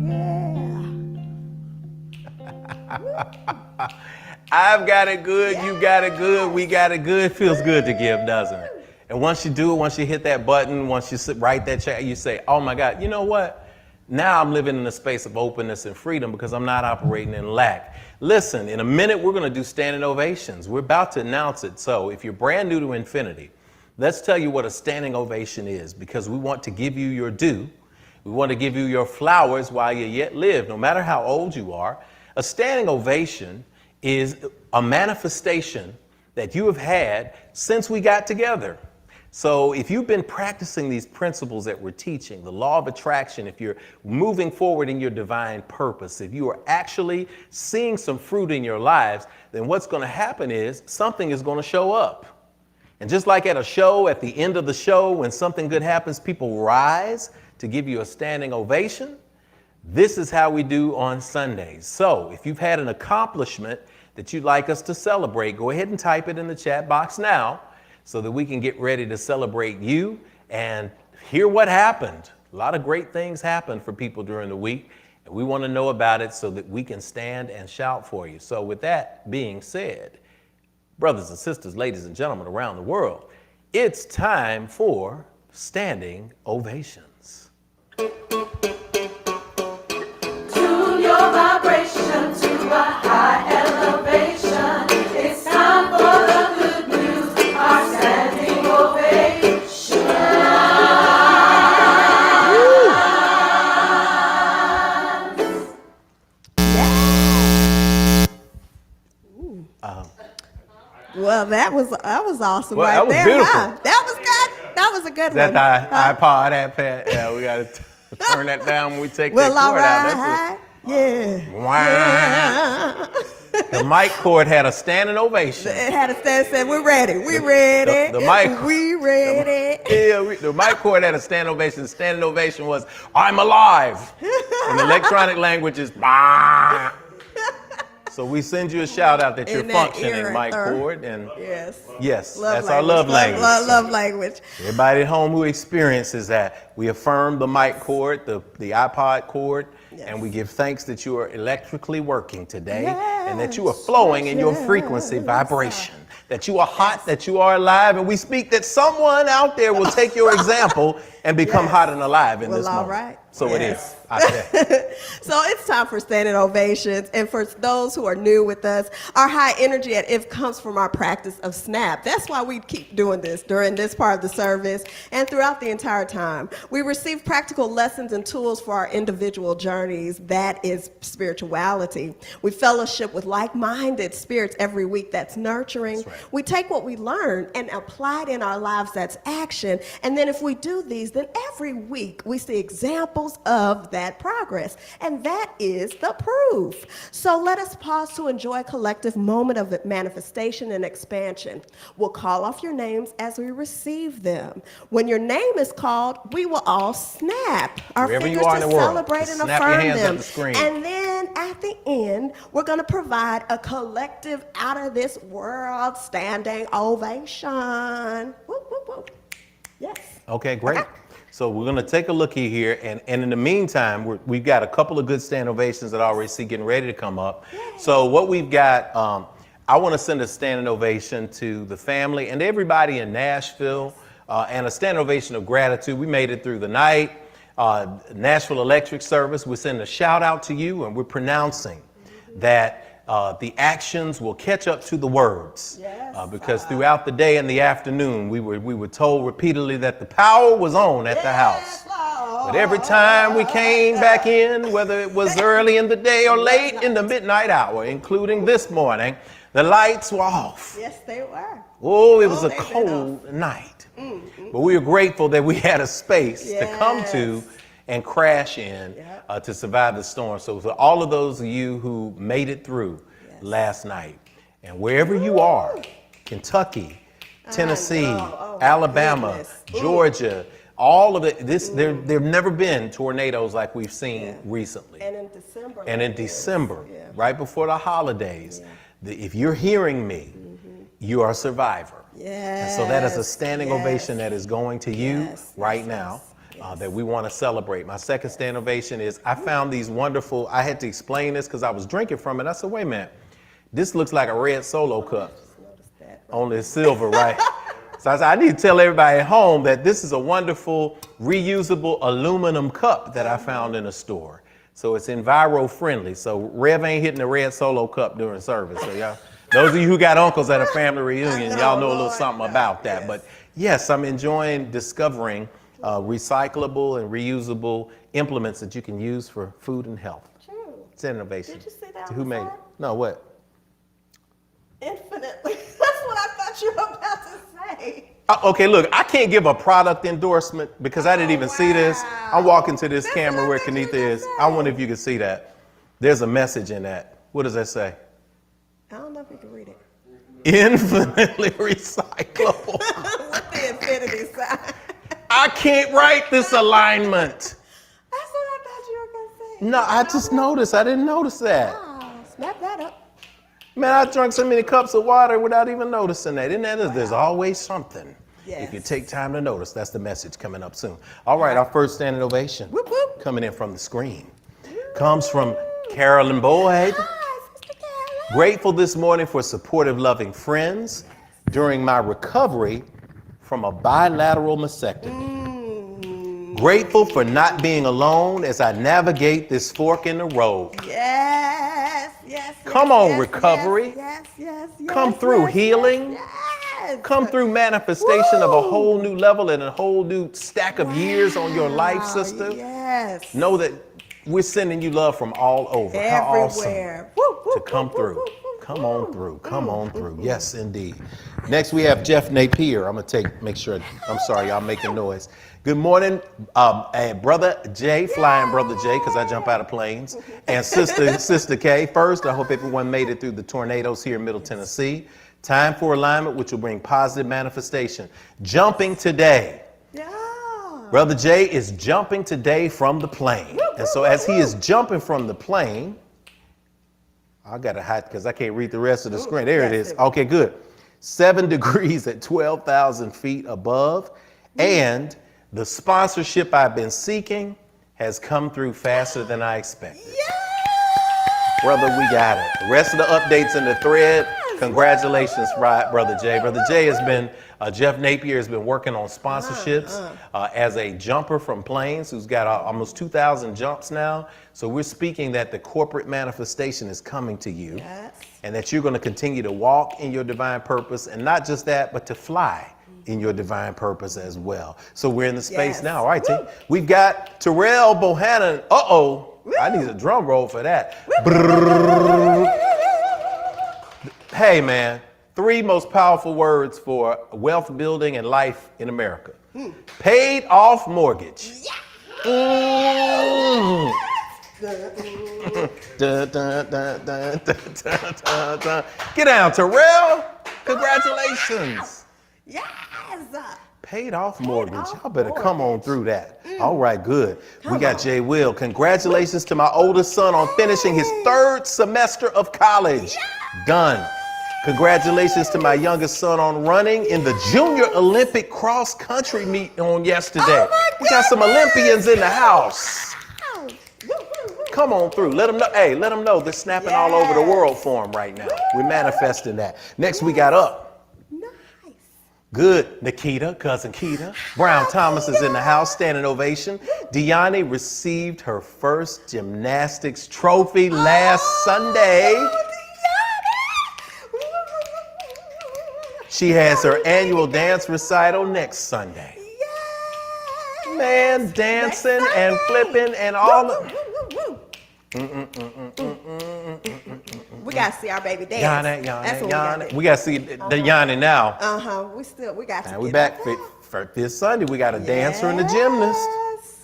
Yeah. I've got it good, you got it good, we got it good. Feels good to give, doesn't it? And once you do it, once you hit that button, once you write that check, you say, oh my God, you know what? Now I'm living in a space of openness and freedom because I'm not operating in lack. Listen, in a minute, we're going to do standing ovations. We're about to announce it. So if you're brand new to Infinity, let's tell you what a standing ovation is, because we want to give you your due. We want to give you your flowers while you yet live, no matter how old you are. A standing ovation is a manifestation that you have had since we got together. So if you've been practicing these principles that we're teaching, the law of attraction, if you're moving forward in your divine purpose, if you are actually seeing some fruit in your lives, then what's going to happen is something is going to show up. And just like at a show, at the end of the show, when something good happens, people rise to give you a standing ovation. This is how we do on Sundays. So if you've had an accomplishment that you'd like us to celebrate, go ahead and type it in the chat box now, so that we can get ready to celebrate you and hear what happened. A lot of great things happen for people during the week, and we want to know about it so that we can stand and shout for you. So with that being said, brothers and sisters, ladies and gentlemen around the world, it's time for Standing Ovations. Tune your vibration to a high elevation. It's time for the good news, our standing ovation. Well, that was awesome, Well, right that was there. beautiful. Huh? That was good. That was a good Is that one. the iPod, iPad? Yeah, we got to turn that down when we take Well, that all cord out. right. Yeah. Wow. The mic cord had a standing ovation. It had a stand said, we're ready. We ready. The mic. We ready. The mic cord had a standing ovation. The standing ovation was, I'm alive. In electronic language is, bah. So we send you a shout out that you're In that functioning, era, mic cord. And Yes. that's our love language. Love language. Everybody at home who experiences that, we affirm the mic cord, the iPod cord, and we give thanks that you are electrically working today and that you are flowing in your frequency vibration, that you are hot, that you are alive, and we speak that someone out there will take your example and become hot and alive in this moment. All right. So it is. I say. So it's time for standing ovations. And for those who are new with us, our high energy at IF comes from our practice of SNAP. That's why we keep doing this during this part of the service and throughout the entire time. We receive practical lessons and tools for our individual journeys. That is spirituality. We fellowship with like-minded spirits every week. That's nurturing. That's right. We take what we learn and apply it in our lives. That's action. And then if we do these, then every week we see examples of that progress, and that is the proof. So let us pause to enjoy a collective moment of manifestation and expansion. We'll call off your names as we receive them. When your name is called, we will all snap our Wherever fingers you are to in the world, celebrate and snap your affirm hands them. at the screen. And then at the end, we're going to provide a collective out of this world standing ovation. Whoop, whoop, whoop. Yes. Okay, great. So we're going to take a look here, and in the meantime, we've got a couple of good standing ovations that I already see getting ready to come up. Yay. So what we've got, I want to send a standing ovation to the family and everybody in Nashville, and a standing ovation of gratitude. We made it through the night. Nashville Electric Service, we send a shout out to you, and we're pronouncing that the actions will catch up to the words. Yes. Because throughout the day and the afternoon, we were told repeatedly that the power was on at the house. But every time we came back in, whether it was early in the day or late in the midnight hour, including this morning, the lights were off. Yes, they were. Oh, it was a cold night. But we are grateful that we had a space to come to and crash in to survive the storm. So for all of those of you who made it through last night, and wherever you are, Kentucky, Tennessee, Alabama, Georgia, all of it, there've never been tornadoes like we've seen recently. And in December. Right before the holidays. If you're hearing me, you are a survivor. And so that is a standing ovation that is going to you right now. That we want to celebrate. My second standing ovation is, I found these wonderful, I had to explain this because I was drinking from it. I said, wait a minute, this looks like a red Solo cup. Only it's silver, right? So I said, I need to tell everybody at home that this is a wonderful reusable aluminum cup that I found in a store. So it's enviro friendly. So Rev ain't hitting the red Solo cup during service. So y'all, those of you who got uncles at a family reunion, y'all know a little something about that. Yes. But yes, I'm enjoying discovering recyclable and reusable implements that you can use for food and health. True. It's an innovation. Did you see that? Who made it? No, what? Infinitely. That's what I thought you were about to say. Okay, look, I can't give a product endorsement because I didn't even see this. I'm walking to this camera where Kenetha is. I wonder if you can see that. There's a message in that. What does that say? I don't know if you can read it. Infinitely recyclable. With the infinity sign. I can't write this alignment. That's what I thought you were going to say. No, I just noticed. I didn't notice that. Oh, snap that up. Man, I drank so many cups of water without even noticing that. Isn't that? There's always something. Yes. If you take time to notice, that's the message coming up soon. All right, our first standing ovation Whoop, whoop. coming in from the screen comes from Carolyn Boyd. Hi, Sister Carolyn. Grateful this morning for supportive, loving friends during my recovery from a bilateral mastectomy. Grateful for not being alone as I navigate this fork in the road. Yes, yes. Come yes, on, yes, recovery. Yes, yes, yes. Come through yes, healing. Yes. Come through manifestation of a Woo! whole new level and a whole new stack of years on your life, Wow, sister. Yes. Know that we're sending you love from all over. How awesome Everywhere. Woo, woo, to come woo, through. woo, woo, Come woo. on through. Come on through. Yes, indeed. Next, we have Jeff Napier. I'm going to make sure, I'm sorry, y'all making noise. Good morning, Brother J, flying Brother J, because I jump out of planes, and Sister K. First, I hope everyone made it through the tornadoes here in Middle Tennessee. Time for alignment, which will bring positive manifestation. Jumping today. Yeah. Brother J is jumping today from the plane. And so as he is jumping from the plane, I got to hide because I can't read the rest of the screen. There it is. Okay, good. 7 degrees at 12,000 feet above. And the sponsorship I've been seeking has come through faster than I expected. Brother, we got it. The rest of the updates in the thread, congratulations, Brother J. Brother J has been, Jeff Napier has been working on sponsorships as a jumper from planes who's got almost 2,000 jumps now. So we're speaking that the corporate manifestation is coming to you and that you're going to continue to walk in your divine purpose, and not just that, but to fly in your divine purpose as well. So we're in the space now. All right, T. We've got Terrell Bohannon. I need a drum roll for that. Hey, man, 3 most powerful words for wealth building and life in America. Paid off mortgage. Get down, Terrell. Congratulations. Yes. Paid off mortgage. Y'all better come on through that. All right, good. We got Jay Will. Congratulations to my oldest son on finishing his 3rd semester of college. Done. Congratulations to my youngest son on running in the Junior Olympic cross country meet on yesterday. We got some Olympians in the house. Come on through. Let them know. Hey, let them know they're snapping all over the world for him right now. We're manifesting that. Next, we got up. Good. Nikita, cousin Keita. Brown Thomas is in the house, standing ovation. Deani received her first gymnastics trophy last Sunday. She has her annual dance recital next Sunday. Man, dancing and flipping and all of We gotta see our baby dance. That's what Yana. We gotta see the Yanni now. We got to. And we back for this Sunday. We got a dancer and a gymnast.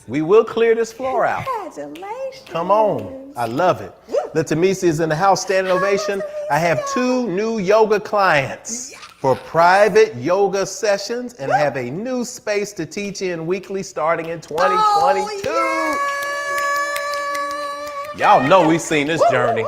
We will clear this floor out. Congratulations. Come on. I love it. The Tamisi is in the house, standing ovation. I have 2 new yoga clients for private yoga sessions and have a new space to teach in weekly starting in 2022. Y'all know we've seen this journey.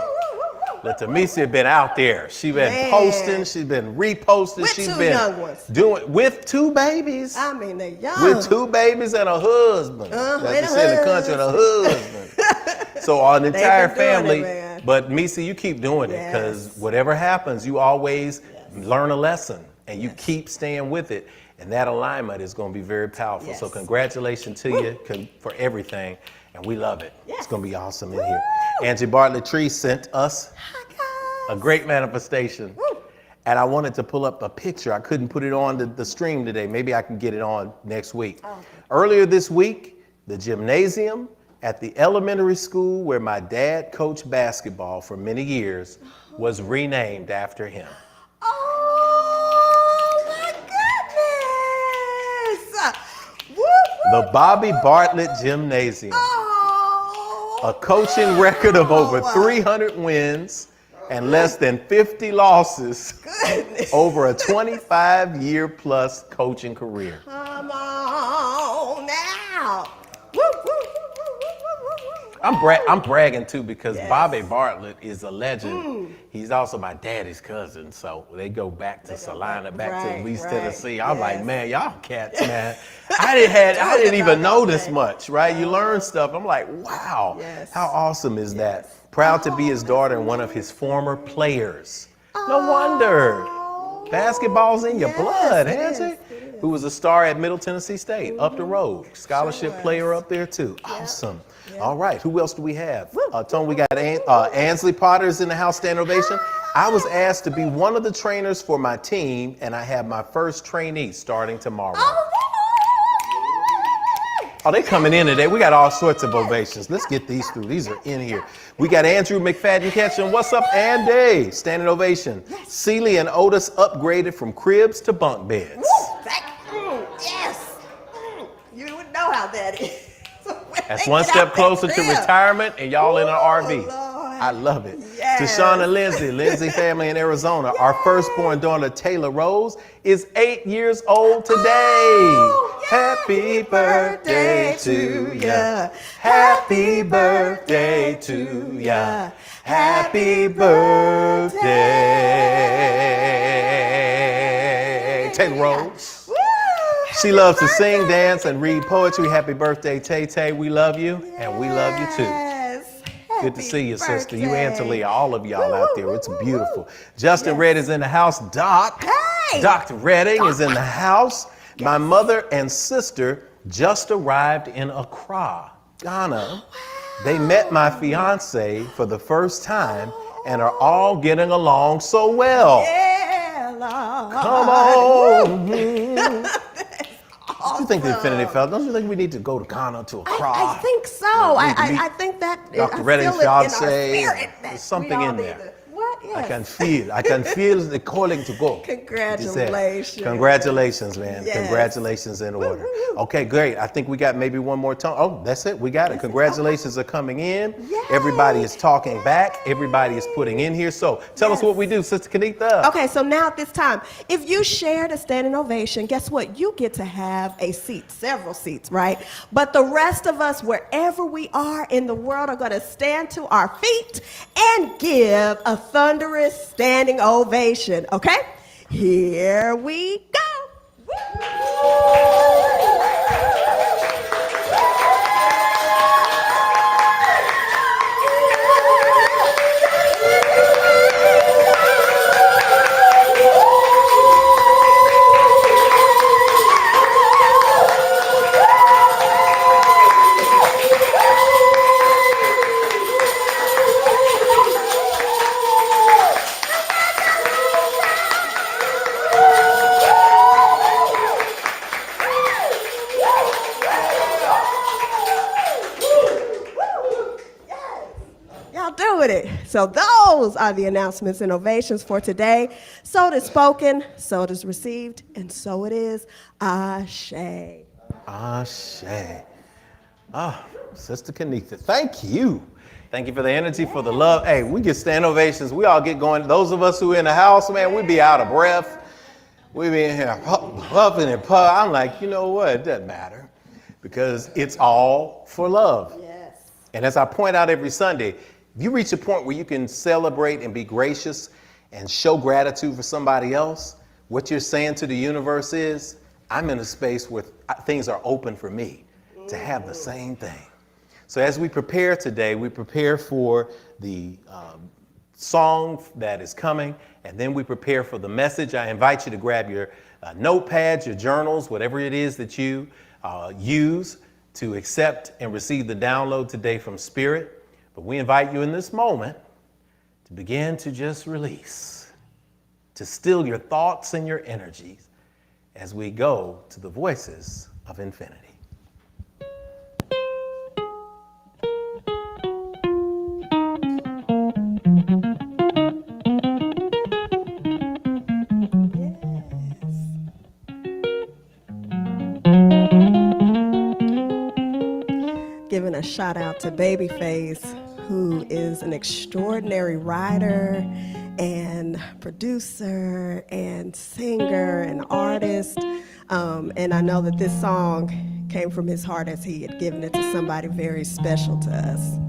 Latamisia been out there. She been posting. She's been reposting. With She's 2 been young ones. doing with 2 babies. I mean, they're young. With 2 babies and a husband. That's in the country and a husband. So our entire family. But Misa, you keep doing it because whatever happens, you always learn a lesson and you keep staying with it. And that alignment is going to be very powerful. Yes. So congratulations to you for everything. And we love it. Yes. It's going to be awesome in here. Angie Bartlett Tree sent us a great manifestation. Woo. And I wanted to pull up a picture. I couldn't put it on the stream today. Maybe I can get it on next week. Oh. Earlier this week, the gymnasium at the elementary school where my dad coached basketball for many years was renamed after him. Oh my goodness! Woo, woo, The Bobby Bartlett Gymnasium. oh, A coaching record of over 300 wins and less than 50 losses goodness. over a 25-year plus coaching career. Come on now. Woo, woo, woo, woo, woo, woo, woo. I'm bragging too because Yes. Bobby Bartlett is a legend. He's also my daddy's cousin, so they go back to Salina, back to East Tennessee. I'm like, yes. man, y'all cats, man. I didn't even know this much, right? You learn stuff. I'm like, wow, Yes. how awesome is that? Proud to be his daughter and one of his former players. No wonder. Basketball's in your Yes, blood, it Angie. is, it is. Who was a star at Middle Tennessee State, up the road. Scholarship was. player up there too. Awesome. Yep. All right, who else do we have? Tony, we got Ansley Potter's in the house, Standing Ovation. I was asked to be one of the trainers for my team, and I have my first trainee starting tomorrow. Oh, they coming in today. We got all sorts of ovations. Let's get these through. These are in here. We got Andrew McFadden catching. What's up, Andy? Standing ovation. Celie and Otis upgraded from cribs to bunk beds. Yes. You would know how that is. That's one step closer to retirement, and y'all in an RV. Lord. I love it. Yes. Deshaun and Lindsay family in Arizona. Our firstborn daughter, Taylor Rose, is 8 years old today. Oh, yay. Happy birthday to ya. Happy birthday to ya. Happy birthday, Taylor Rose. Woo. She loves to sing, dance, and read poetry. Happy birthday, Tay Tay. We love you, and we love you too. Yes. Good to see you, Happy sister. You and birthday. Talia, all of y'all Woo, out woo, there. woo, It's woo, beautiful. woo. Justin Yes. Red is in the house. Doc. Hey. Dr. Redding is in the house. My mother and sister just arrived in Accra, Ghana. They met my fiance for the first time and are all getting along so well. Yeah, Lord. Come on. What do you think the Infinity Fellowship? Don't you think we need to go to Ghana, to Accra? I think so. We need to meet I think that Dr. I Redding's feel it in our fiance. spirit that There's something we all in need there. to- What? Yes. I can feel the calling to go. Congratulations. Congratulations, man. Yes. Congratulations in order. woo, woo. Okay, great. I think we got maybe one more time. Oh, that's it. We got it. Congratulations are coming in. Yay. Everybody is talking back. Everybody is putting in here. So tell us Yes. what we do, Sister Kenetha. Okay, so now at this time, if you shared a standing ovation, guess what? You get to have a seat, several seats, right? But the rest of us, wherever we are in the world, are going to stand to our feet and give a thunderous standing ovation, okay? Here we go. Y'all doing it. So those are the announcements and ovations for today. So it is spoken, so it is received, and so it is. Ashe. Ashe. Ah, Sister Kenetha, thank you. Thank you for the energy, for the love. Hey, we get stand ovations. We all get going. Those of us who are in the house, man, we be out of breath. We be in here puffing and puffing. I'm like, you know what? It doesn't matter because it's all for love. Yes. And as I point out every Sunday, if you reach a point where you can celebrate and be gracious and show gratitude for somebody else, what you're saying to the universe is, I'm in a space where things are open for me to have the same thing. So as we prepare today, we prepare for the song that is coming, and then we prepare for the message. I invite you to grab your notepads, your journals, whatever it is that you use to accept and receive the download today from Spirit. But we invite you in this moment to begin to just release, to still your thoughts and your energies as we go to the voices of infinity. Giving a shout out to Babyface, who is an extraordinary writer and producer and singer and artist. And I know that this song came from his heart as he had given it to somebody very special to us.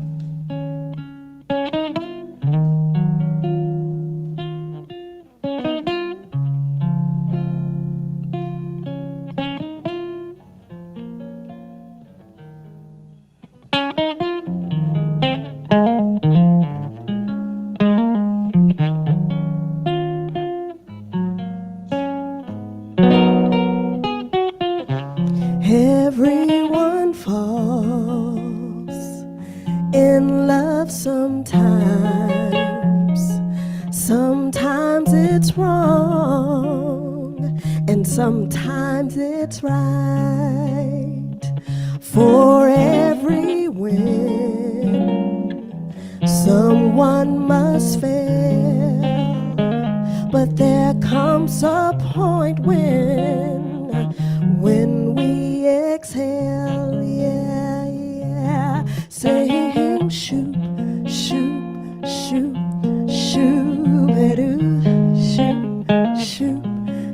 Everyone falls in love sometimes. Sometimes it's wrong, and sometimes it's right. For every win, someone must fail. But there comes a point when we exhale, yeah, yeah, saying shoot, shoot, shoot, shoo-ba-doo, shoot, shoot,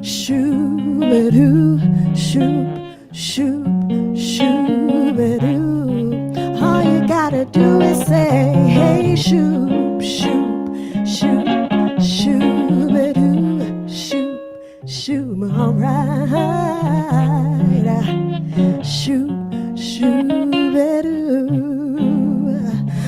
shoo-ba-doo, shoot, shoot, shoo-ba-doo. All you gotta do is say, hey, shoot, shoot, shoot, shoo-ba-doo, shoot, shoot, alright. Shoot, shoo-ba-doo.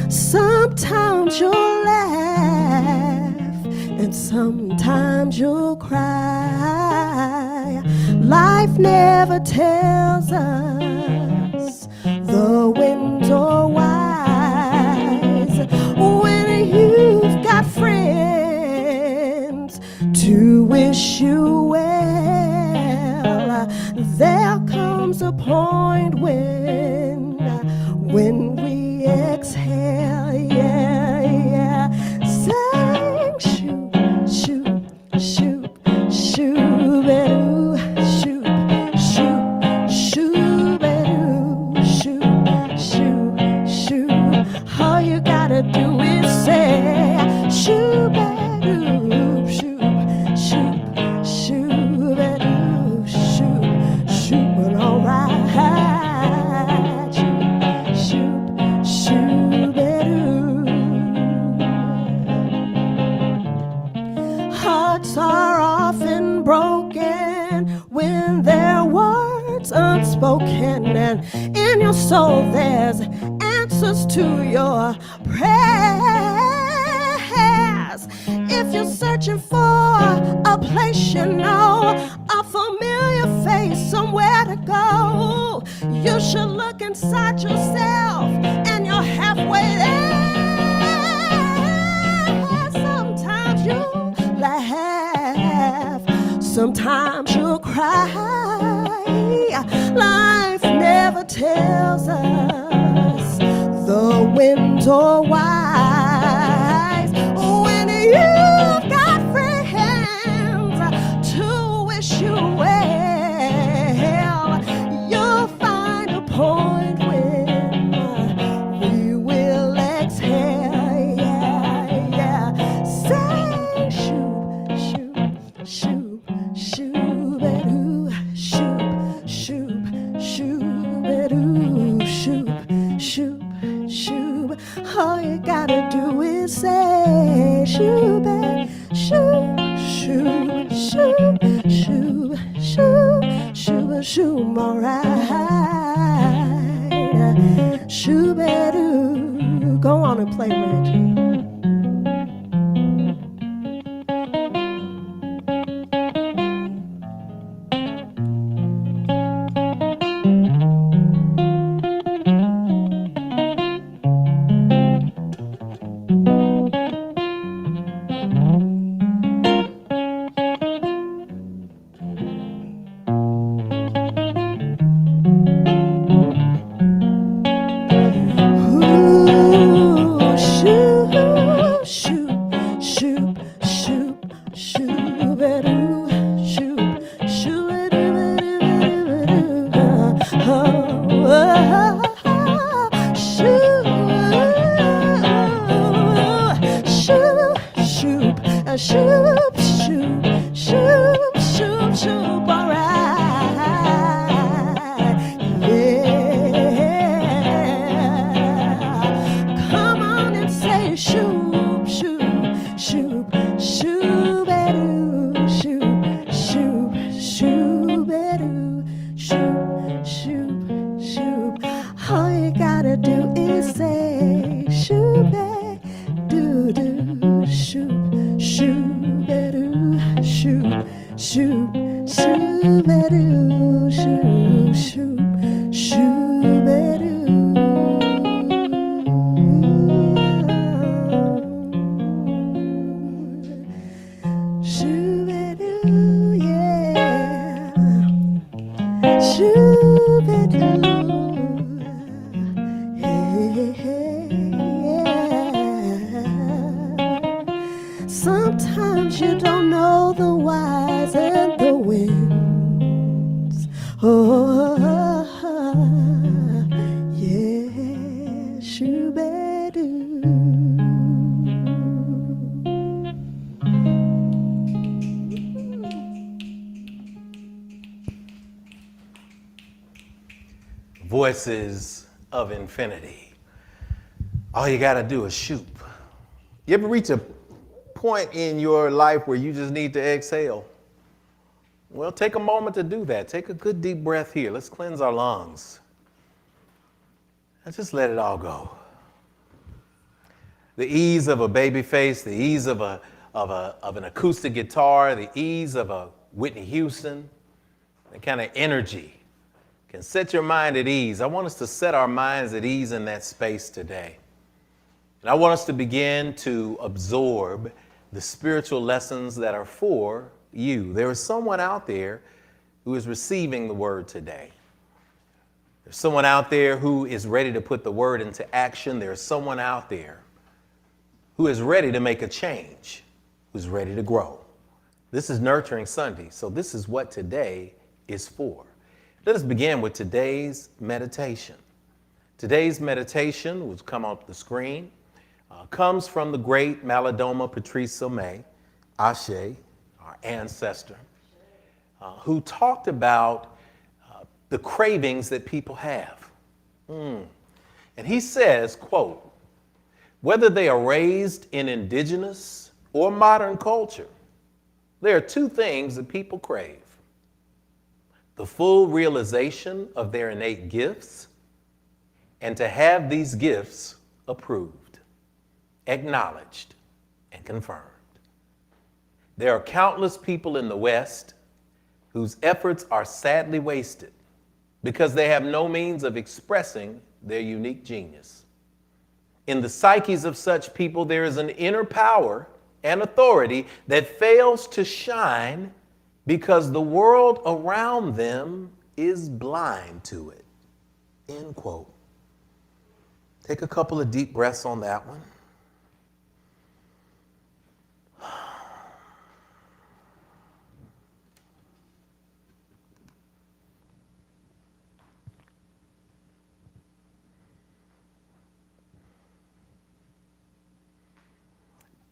Sometimes you'll laugh and sometimes you'll cry. Life never tells us the winds are wise. When you've got friends to wish you well, there comes a point when we exhale, yeah, yeah, saying shoot, shoot, shoot, shoo-ba-doo, shoot, shoot, shoo-ba-doo, shoot, shoot, shoot. All you gotta do is say shoo-ba-doo, shoot, shoot, shoo-ba-doo, shoot, shoot, but alright. Hearts are often broken when their words unspoken, and in your soul there's answers to your prayers. If you're searching for a place you know, a familiar face, somewhere to go, you should look inside yourself and you're halfway there. Sometimes you laugh, sometimes you'll cry. Life never tells us the winds are wise. When you've got friends to wish you well, you'll find a point when we will exhale, yeah, yeah. Say shoot, shoot, shoot, shoo-ba-doo, shoot, shoot, shoo-ba-doo, shoot, shoot, shoot. All you gotta do is say shoo-ba, shoot, shoot, shoot, shoot, shoot, shoot, shoot, alright. Shoo-ba-doo. Go on and play, Regi. Sometimes you don't know the whys and the winds. Oh, yeah, shoo-ba-doo. Voices of Infinity. All you got to do is shoot. You ever reach a point in your life where you just need to exhale? Well, take a moment to do that. Take a good deep breath here. Let's cleanse our lungs. And just let it all go. The ease of a baby face, the ease of an acoustic guitar, the ease of a Whitney Houston, the kind of energy can set your mind at ease. I want us to set our minds at ease in that space today. And I want us to begin to absorb the spiritual lessons that are for you. There is someone out there who is receiving the word today. There's someone out there who is ready to put the word into action. There's someone out there who is ready to make a change, who's ready to grow. This is Nurturing Sunday, so this is what today is for. Let us begin with today's meditation. Today's meditation, which come up the screen, comes from the great Malidoma Patrice Somé, Ashe, our ancestor, who talked about the cravings that people have. And he says, quote, whether they are raised in indigenous or modern culture, there are two things that people crave: the full realization of their innate gifts and to have these gifts approved, acknowledged, and confirmed. There are countless people in the West whose efforts are sadly wasted because they have no means of expressing their unique genius. In the psyches of such people, there is an inner power and authority that fails to shine because the world around them is blind to it. End quote. Take a couple of deep breaths on that one.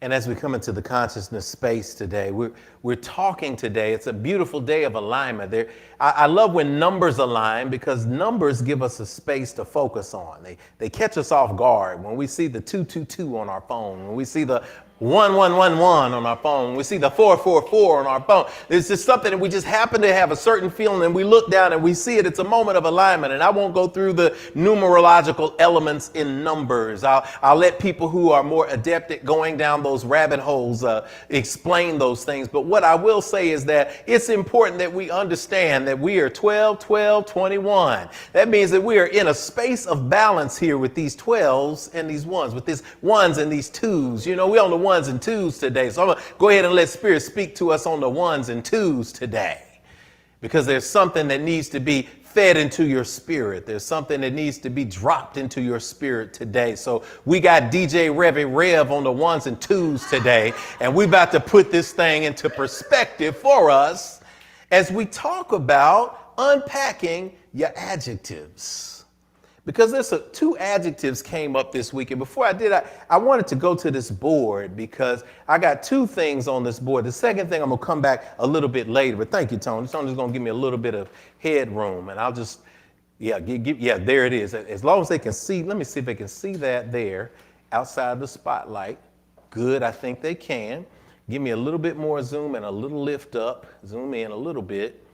And as we come into the consciousness space today, we're talking today. It's a beautiful day of alignment. I love when numbers align because numbers give us a space to focus on. They catch us off guard. When we see the 222 on our phone, when we see the 1111 on our phone, when we see the 444 on our phone, it's just something that we just happen to have a certain feeling, and we look down and we see it. It's a moment of alignment. And I won't go through the numerological elements in numbers. I'll let people who are more adept at going down those rabbit holes explain those things. But what I will say is that it's important that we understand that we are 12, 12, 21. That means that we are in a space of balance here with these 12s and these ones, with these ones and these twos. You know, we're on the ones and twos today. So I'm going to go ahead and let Spirit speak to us on the ones and twos today, because there's something that needs to be fed into your spirit. There's something that needs to be dropped into your spirit today. So we got DJ Rev on the ones and twos today, and we about to put this thing into perspective for us as we talk about unpacking your adjectives. Because there's two adjectives came up this week. And before I did, I wanted to go to this board because I got two things on this board. The second thing, I'm going to come back a little bit later. But thank you, Tony. Tony's going to give me a little bit of headroom. And I'll just, yeah, there it is. As long as they can see, let me see if they can see that there outside the spotlight. Good, I think they can. Give me a little bit more zoom and a little lift up. Zoom in a little bit.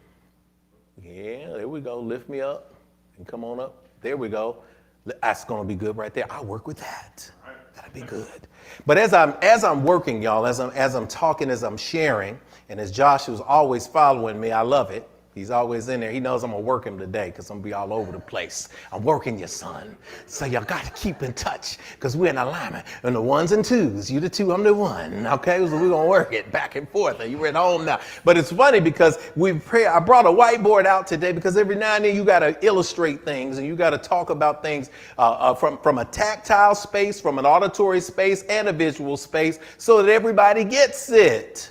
Yeah, there we go. Lift me up and come on up. There we go. That's going to be good right there. I'll work with that. That'll be good. But as I'm working, y'all, as I'm talking, as I'm sharing, and as Josh is always following me, I love it. He's always in there. He knows I'm going to work him today because I'm going to be all over the place. I'm working you, son. So y'all got to keep in touch because we're in alignment. And the ones and twos, you the two, I'm the one. Okay, so we're going to work it back and forth. And you're at home now. But it's funny because I brought a whiteboard out today because every now and then you got to illustrate things and you got to talk about things from a tactile space, from an auditory space, and a visual space so that everybody gets it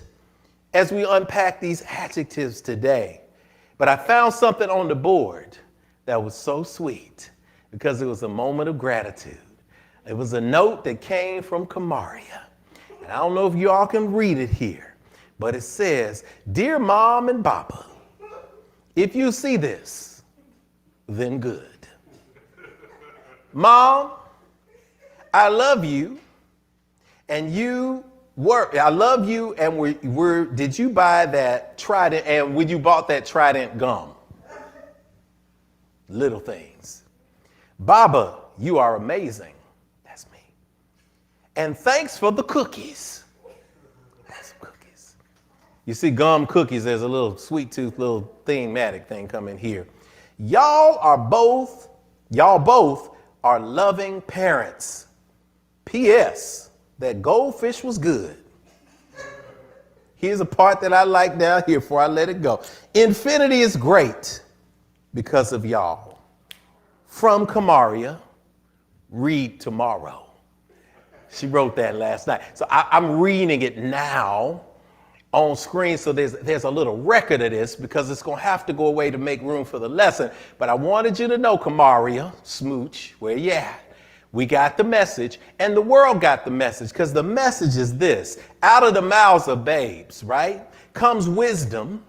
as we unpack these adjectives today. But I found something on the board that was so sweet because it was a moment of gratitude. It was a note that came from Kamaria. And I don't know if you all can read it here, but it says, "Dear Mom and Papa, if you see this, then good. Mom, I love you, and I love you, and did you buy that Trident, and when you bought that Trident gum? Little things. Baba, you are amazing." That's me. "And thanks for the cookies." That's some cookies. You see gum cookies, there's a little sweet tooth, little thematic thing coming here. Y'all both are loving parents. P.S. That goldfish was good. Here's a part that I like down here before I let it go. Infinity is great because of y'all. From Kamaria, read tomorrow. She wrote that last night. So I'm reading it now on screen. So there's a little record of this because it's going to have to go away to make room for the lesson. But I wanted you to know, Kamaria, Smooch, where you at? We got the message, and the world got the message, because the message is this: out of the mouths of babes, right, comes wisdom,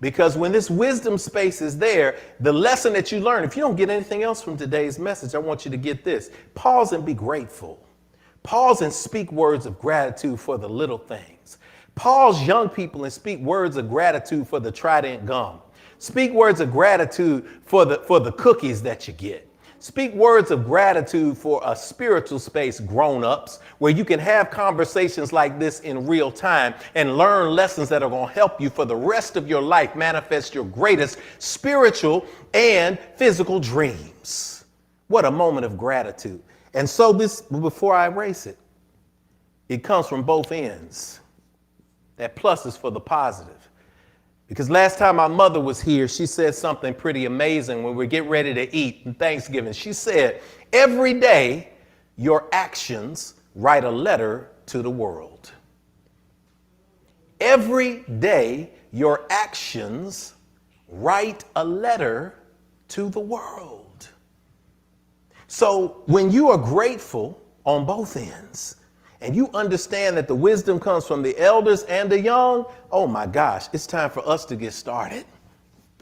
because when this wisdom space is there, the lesson that you learn, if you don't get anything else from today's message, I want you to get this. Pause and be grateful. Pause and speak words of gratitude for the little things. Pause, young people, and speak words of gratitude for the Trident gum. Speak words of gratitude for the cookies that you get. Speak words of gratitude for a spiritual space, grown-ups, where you can have conversations like this in real time and learn lessons that are going to help you for the rest of your life manifest your greatest spiritual and physical dreams. What a moment of gratitude. And so this, before I erase it, it comes from both ends. That plus is for the positive. Because last time my mother was here, she said something pretty amazing when we get ready to eat on Thanksgiving. She said, every day your actions write a letter to the world. Every day your actions write a letter to the world. So when you are grateful on both ends, and you understand that the wisdom comes from the elders and the young, oh my gosh, it's time for us to get started.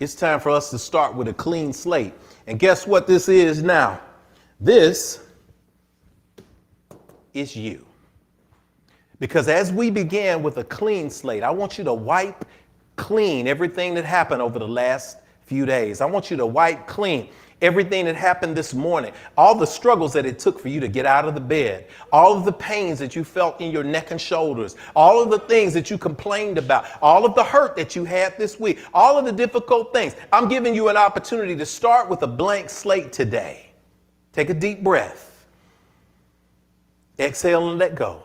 It's time for us to start with a clean slate. And guess what this is now? This is you. Because as we began with a clean slate, I want you to wipe clean everything that happened over the last few days. I want you to wipe clean everything that happened this morning, all the struggles that it took for you to get out of the bed, all of the pains that you felt in your neck and shoulders, all of the things that you complained about, all of the hurt that you had this week, all of the difficult things. I'm giving you an opportunity to start with a blank slate today. Take a deep breath. Exhale and let go.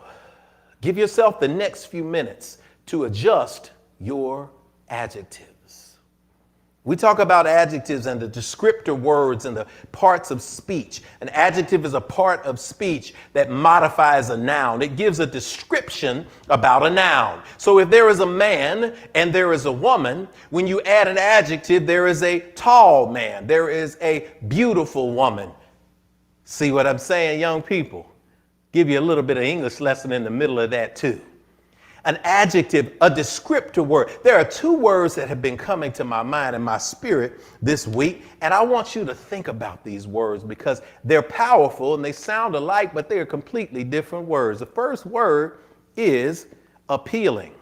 Give yourself the next few minutes to adjust your adjectives. We talk about adjectives and the descriptor words and the parts of speech. An adjective is a part of speech that modifies a noun. It gives a description about a noun. So if there is a man and there is a woman, when you add an adjective, there is a tall man, there is a beautiful woman. See what I'm saying, young people? Give you a little bit of English lesson in the middle of that too. An adjective, a descriptor word. There are two words that have been coming to my mind and my spirit this week, and I want you to think about these words because they're powerful and they sound alike, but they're completely different words. The first word is appealing.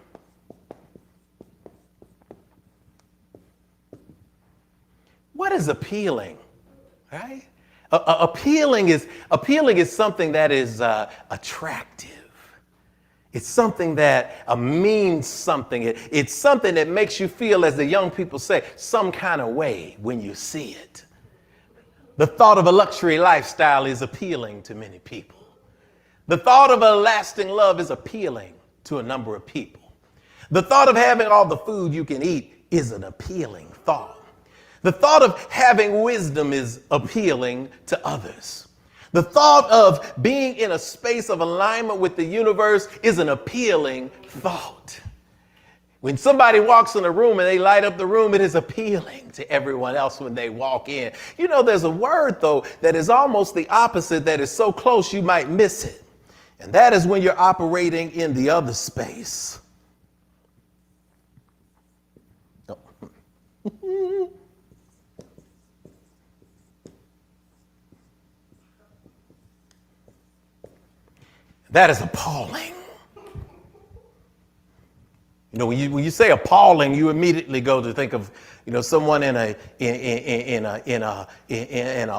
What is appealing? Right? Appealing is something that is attractive. It's something that means something. It's something that makes you feel, as the young people say, some kind of way when you see it. The thought of a luxury lifestyle is appealing to many people. The thought of a lasting love is appealing to a number of people. The thought of having all the food you can eat is an appealing thought. The thought of having wisdom is appealing to others. The thought of being in a space of alignment with the universe is an appealing thought. When somebody walks in a room and they light up the room, it is appealing to everyone else when they walk in. You know, there's a word, though, that is almost the opposite, that is so close you might miss it. And that is when you're operating in the other space. Oh. That is appalling. You know, when you say appalling, you immediately go to think of, you know, someone in an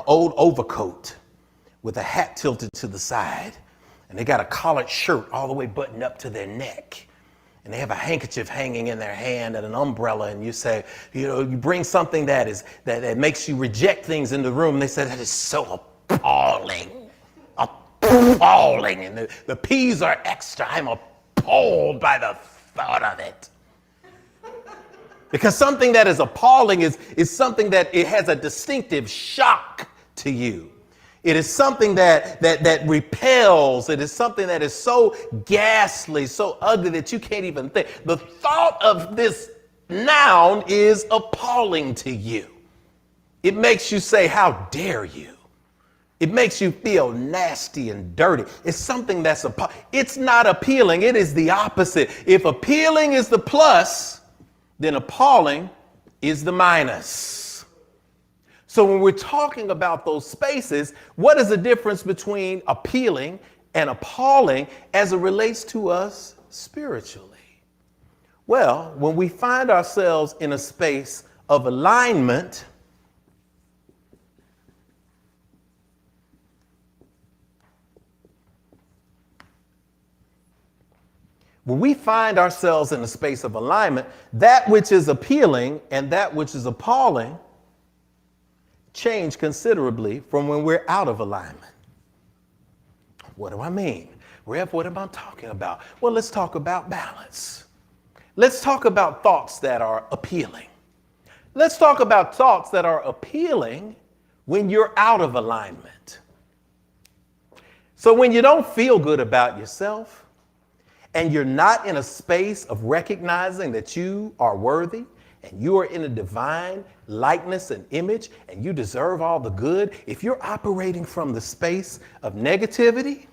old overcoat with a hat tilted to the side, and they got a collared shirt all the way buttoned up to their neck, and they have a handkerchief hanging in their hand and an umbrella, and you say, you know, you bring something that makes you reject things in the room, and they say that is so appalling. Appalling, and the P's are extra. I'm appalled by the thought of it. Because something that is appalling is something that it has a distinctive shock to you. It is something that repels. It is something that is so ghastly, so ugly that you can't even think. The thought of this noun is appalling to you. It makes you say, how dare you? It makes you feel nasty and dirty. It's something that's it's not appealing. It is the opposite. If appealing is the plus, then appalling is the minus. So when we're talking about those spaces, what is the difference between appealing and appalling as it relates to us spiritually? Well, when we find ourselves in a space of alignment, when we find ourselves in a space of alignment, that which is appealing and that which is appalling change considerably from when we're out of alignment. What do I mean? Rev, what am I talking about? Well, let's talk about balance. Let's talk about thoughts that are appealing. Let's talk about thoughts that are appealing when you're out of alignment. So when you don't feel good about yourself, and you're not in a space of recognizing that you are worthy and you are in a divine likeness and image and you deserve all the good, if you're operating from the space of negativity,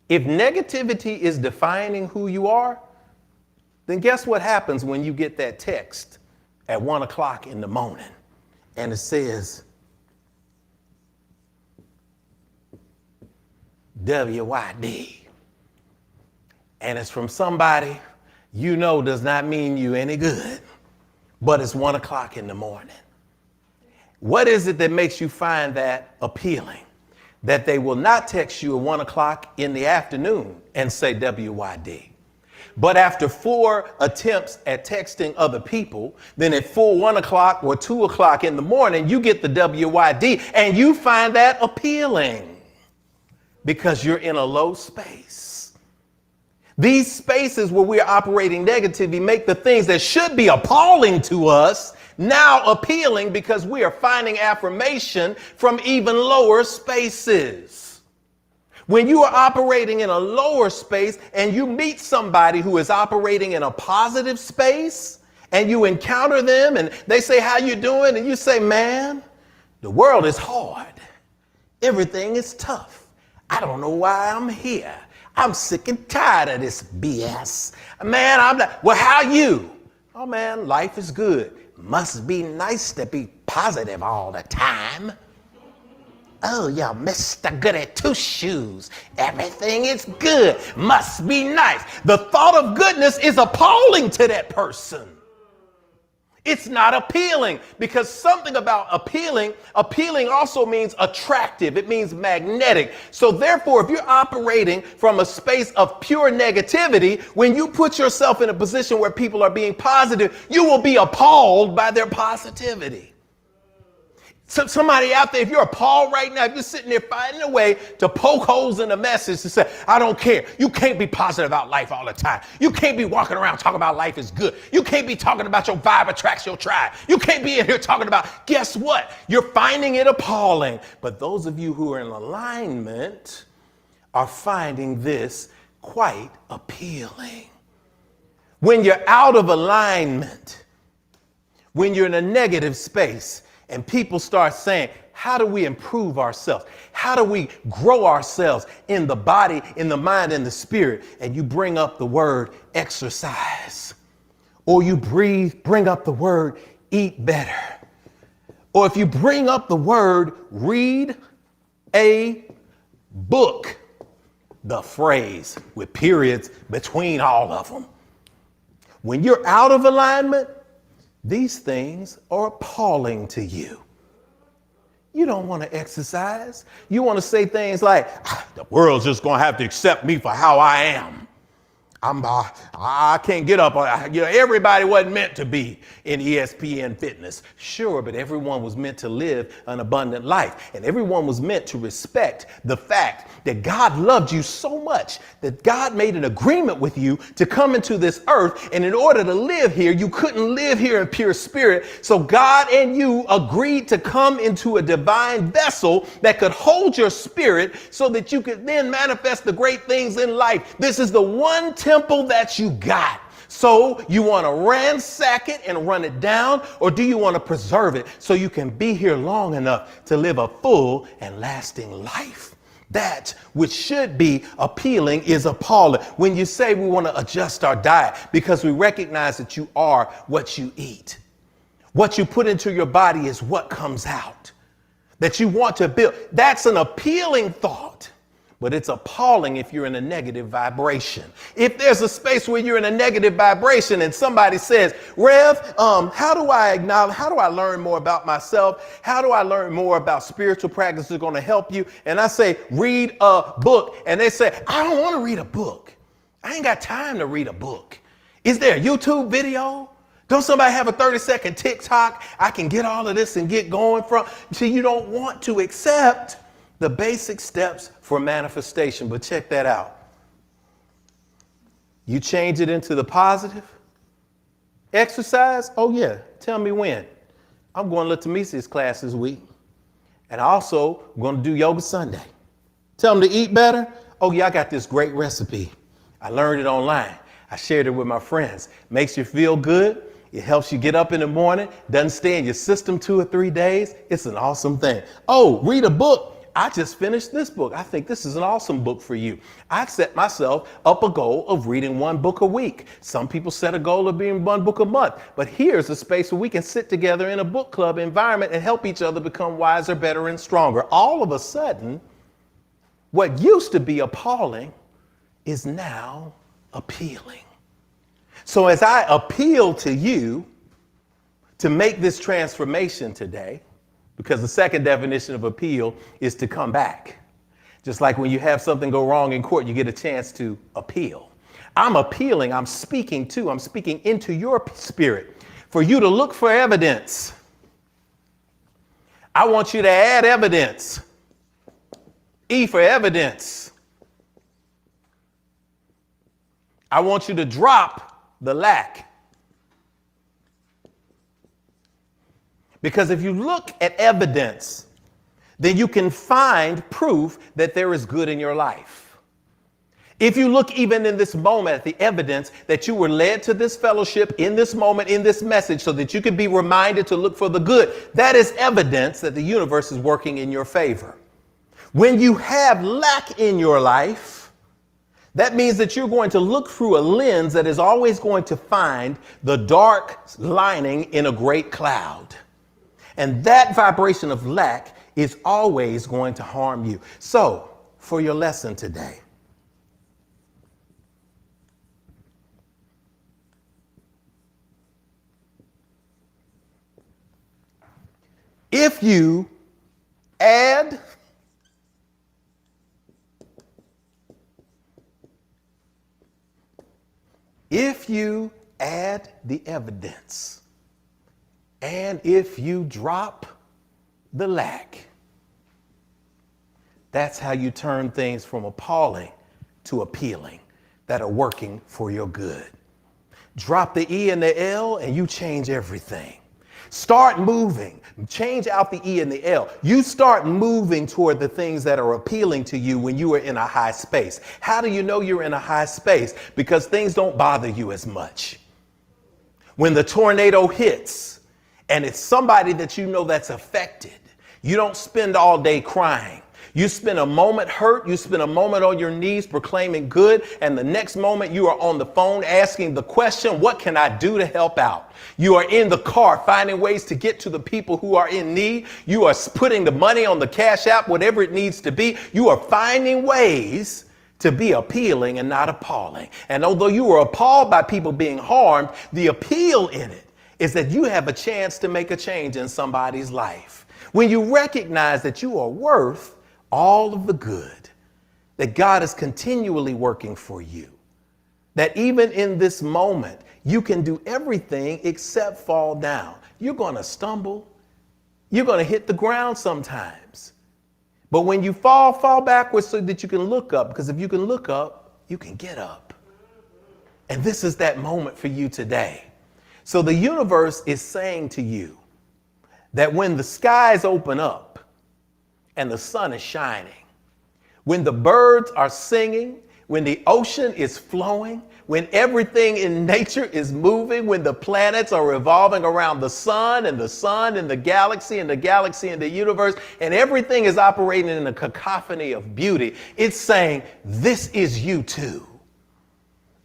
if negativity is defining who you are, then guess what happens when you get that text at 1 o'clock in the morning and it says, WYD. And it's from somebody you know does not mean you any good, but it's 1 o'clock in the morning. What is it that makes you find that appealing? That they will not text you at 1 o'clock in the afternoon and say WYD. But after 4 attempts at texting other people, then at 1 o'clock or 2 o'clock in the morning, you get the WYD and you find that appealing. Because you're in a low space. These spaces where we're operating negatively make the things that should be appalling to us now appealing because we are finding affirmation from even lower spaces. When you are operating in a lower space and you meet somebody who is operating in a positive space and you encounter them and they say, how you doing? And you say, man, the world is hard. Everything is tough. I don't know why I'm here. I'm sick and tired of this BS. Man, I'm not. Well, how you? Oh, man, life is good. Must be nice to be positive all the time. Oh, yeah, Mr. Goody Two Shoes. Everything is good. Must be nice. The thought of goodness is appalling to that person. It's not appealing because something about appealing also means attractive. It means magnetic. So therefore, if you're operating from a space of pure negativity, when you put yourself in a position where people are being positive, you will be appalled by their positivity. So somebody out there, if you're appalled right now, if you're sitting there finding a way to poke holes in the message to say, I don't care. You can't be positive about life all the time. You can't be walking around talking about life is good. You can't be talking about your vibe attracts your tribe. You can't be in here talking about, guess what? You're finding it appalling. But those of you who are in alignment are finding this quite appealing. When you're out of alignment, when you're in a negative space, and people start saying, how do we improve ourselves? How do we grow ourselves in the body, in the mind, and the spirit? And you bring up the word exercise, or you bring up the word eat better. Or if you bring up the word read a book, the phrase with periods between all of them. When you're out of alignment, these things are appalling to you. You don't want to exercise. You want to say things like, the world's just going to have to accept me for how I am. I can't get up. Everybody wasn't meant to be in ESPN fitness. Sure, but everyone was meant to live an abundant life. And everyone was meant to respect the fact that God loved you so much that God made an agreement with you to come into this earth. And in order to live here, you couldn't live here in pure spirit. So God and you agreed to come into a divine vessel that could hold your spirit so that you could then manifest the great things in life. This is the one temple that you got. So you want to ransack it and run it down, or do you want to preserve it so you can be here long enough to live a full and lasting life? That which should be appealing is appalling. When you say we want to adjust our diet because we recognize that you are what you eat. What you put into your body is what comes out. That you want to build. That's an appealing thought. But it's appalling if you're in a negative vibration. If there's a space where you're in a negative vibration and somebody says, Rev, how do I learn more about myself? How do I learn more about spiritual practices going to help you? And I say, read a book. And they say, I don't want to read a book. I ain't got time to read a book. Is there a YouTube video? Don't somebody have a 30-second TikTok? I can get all of this and get going from. See, you don't want to accept the basic steps for manifestation, but check that out. You change it into the positive. Exercise? Oh yeah, tell me when. I'm going to Latamisia's class this week. And also, I'm going to do yoga Sunday. Tell them to eat better. Oh yeah, I got this great recipe. I learned it online. I shared it with my friends. Makes you feel good. It helps you get up in the morning. Doesn't stay in your system 2 or 3 days. It's an awesome thing. Oh, read a book. I just finished this book. I think this is an awesome book for you. I set myself up a goal of reading 1 book a week. Some people set a goal of being 1 book a month. But here's a space where we can sit together in a book club environment and help each other become wiser, better, and stronger. All of a sudden, what used to be appalling is now appealing. So as I appeal to you to make this transformation today, because the second definition of appeal is to come back. Just like when you have something go wrong in court, you get a chance to appeal. I'm appealing, I'm speaking into your spirit for you to look for evidence. I want you to add evidence. E for evidence. I want you to drop the lack. Because if you look at evidence, then you can find proof that there is good in your life. If you look even in this moment at the evidence that you were led to this fellowship in this moment, in this message, so that you could be reminded to look for the good, that is evidence that the universe is working in your favor. When you have lack in your life, that means that you're going to look through a lens that is always going to find the dark lining in a great cloud. And that vibration of lack is always going to harm you. So, for your lesson today, if you add the evidence, and if you drop the lack, that's how you turn things from appalling to appealing that are working for your good. Drop the E and the L and you change everything. Start moving. Change out the E and the L. You start moving toward the things that are appealing to you when you are in a high space. How do you know you're in a high space? Because things don't bother you as much. When the tornado hits and it's somebody that you know that's affected, you don't spend all day crying. You spend a moment hurt, you spend a moment on your knees proclaiming good, and the next moment you are on the phone asking the question, what can I do to help out? You are in the car finding ways to get to the people who are in need. You are putting the money on the Cash App, whatever it needs to be. You are finding ways to be appealing and not appalling. And although you are appalled by people being harmed, the appeal in it is that you have a chance to make a change in somebody's life. When you recognize that you are worth all of the good, that God is continually working for you, that even in this moment, you can do everything except fall down. You're going to stumble. You're going to hit the ground sometimes. But when you fall backwards so that you can look up, because if you can look up, you can get up. And this is that moment for you today. So the universe is saying to you that when the skies open up, and the sun is shining, when the birds are singing, when the ocean is flowing, when everything in nature is moving, when the planets are revolving around the sun and the galaxy and the galaxy and the universe, and everything is operating in a cacophony of beauty, it's saying, this is you too.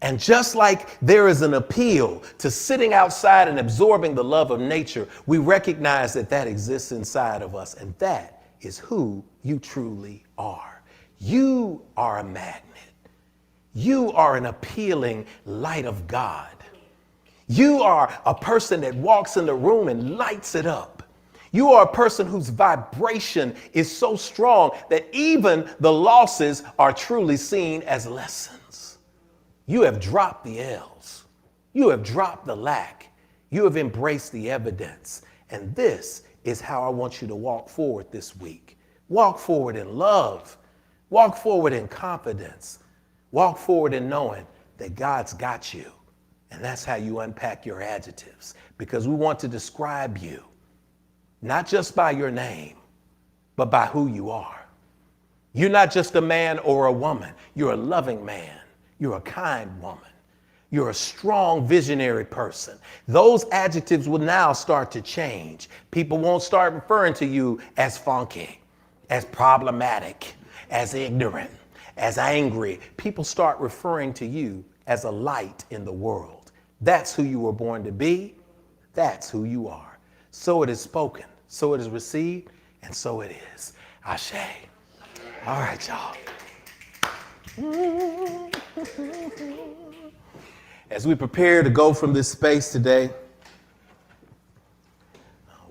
And just like there is an appeal to sitting outside and absorbing the love of nature, we recognize that that exists inside of us, and that is who you truly are. You are a magnet. You are an appealing light of God. You are a person that walks in the room and lights it up. You are a person whose vibration is so strong that even the losses are truly seen as lessons. You have dropped the L's. You have dropped the lack. You have embraced the evidence. And this is how I want you to walk forward this week. Walk forward in love. Walk forward in confidence. Walk forward in knowing that God's got you. And that's how you unpack your adjectives, because we want to describe you, not just by your name, but by who you are. You're not just a man or a woman. You're a loving man. You're a kind woman. You're a strong, visionary person. Those adjectives will now start to change. People won't start referring to you as funky, as problematic, as ignorant, as angry. People start referring to you as a light in the world. That's who you were born to be. That's who you are. So it is spoken, so it is received, and so it is. Ashe. All right, y'all. As we prepare to go from this space today,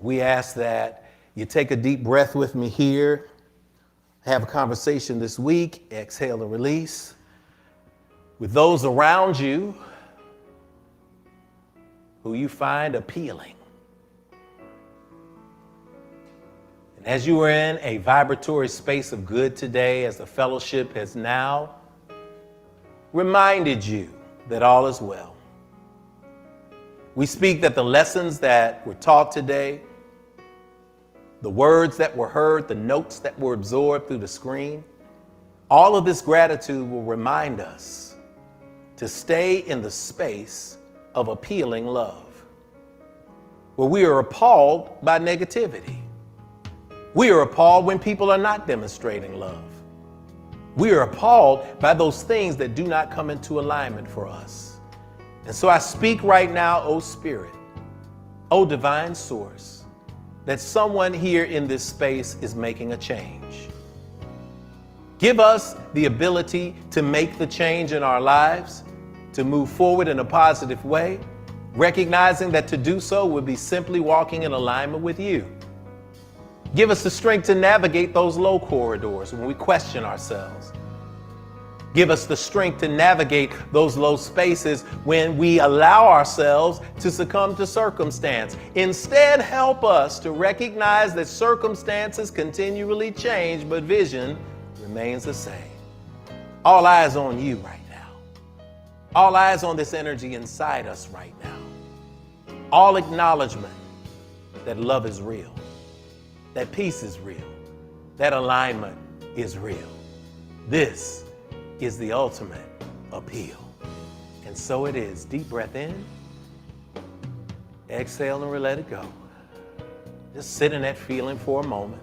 we ask that you take a deep breath with me here, have a conversation this week, exhale and release with those around you who you find appealing. And as you are in a vibratory space of good today, as the fellowship has now reminded you that all is well. We speak that the lessons that were taught today, the words that were heard, the notes that were absorbed through the screen, all of this gratitude will remind us to stay in the space of appealing love, where we are appalled by negativity. We are appalled when people are not demonstrating love. We are appalled by those things that do not come into alignment for us. And so I speak right now, O Spirit, O divine source, that someone here in this space is making a change. Give us the ability to make the change in our lives, to move forward in a positive way, recognizing that to do so would be simply walking in alignment with you. Give us the strength to navigate those low corridors when we question ourselves. Give us the strength to navigate those low spaces when we allow ourselves to succumb to circumstance. Instead, help us to recognize that circumstances continually change, but vision remains the same. All eyes on you right now. All eyes on this energy inside us right now. All acknowledgement that love is real, that peace is real, that alignment is real. This is the ultimate appeal. And so it is. Deep breath in, exhale and let it go. Just sit in that feeling for a moment.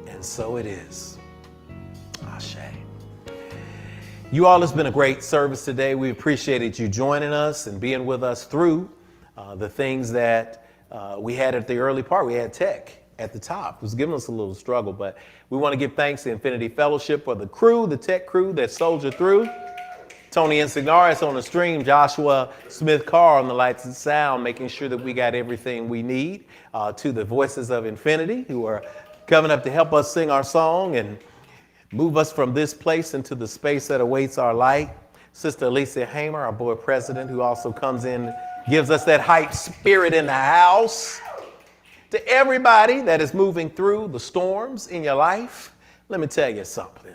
And so it is. Ashe. You all, it's been a great service today. We appreciated you joining us and being with us through the things that we had at the early part. We had tech at the top. It was giving us a little struggle, but we want to give thanks to Infinity Fellowship for the crew, the tech crew that soldiered through. Tony Insignaris on the stream, Joshua Smith Carr on the lights and sound, making sure that we got everything we need. To the Voices of Infinity, who are coming up to help us sing our song and move us from this place into the space that awaits our light. Sister Alicia Hamer, our board president, who also comes in, gives us that hype spirit in the house. To everybody that is moving through the storms in your life, let me tell you something.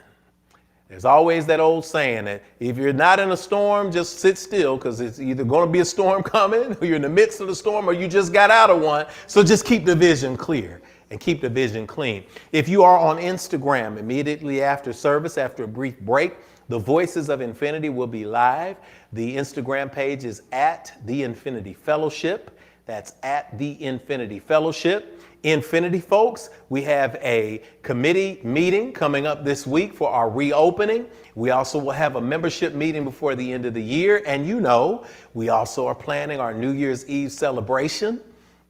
There's always that old saying that if you're not in a storm, just sit still, because it's either going to be a storm coming, or you're in the midst of the storm, or you just got out of one. So just keep the vision clear and keep the vision clean. If you are on Instagram immediately after service, after a brief break, the Voices of Infinity will be live. The Instagram page is at The Infinity Fellowship. That's at The Infinity Fellowship. Infinity folks, we have a committee meeting coming up this week for our reopening. We also will have a membership meeting before the end of the year. And you know, we also are planning our New Year's Eve celebration.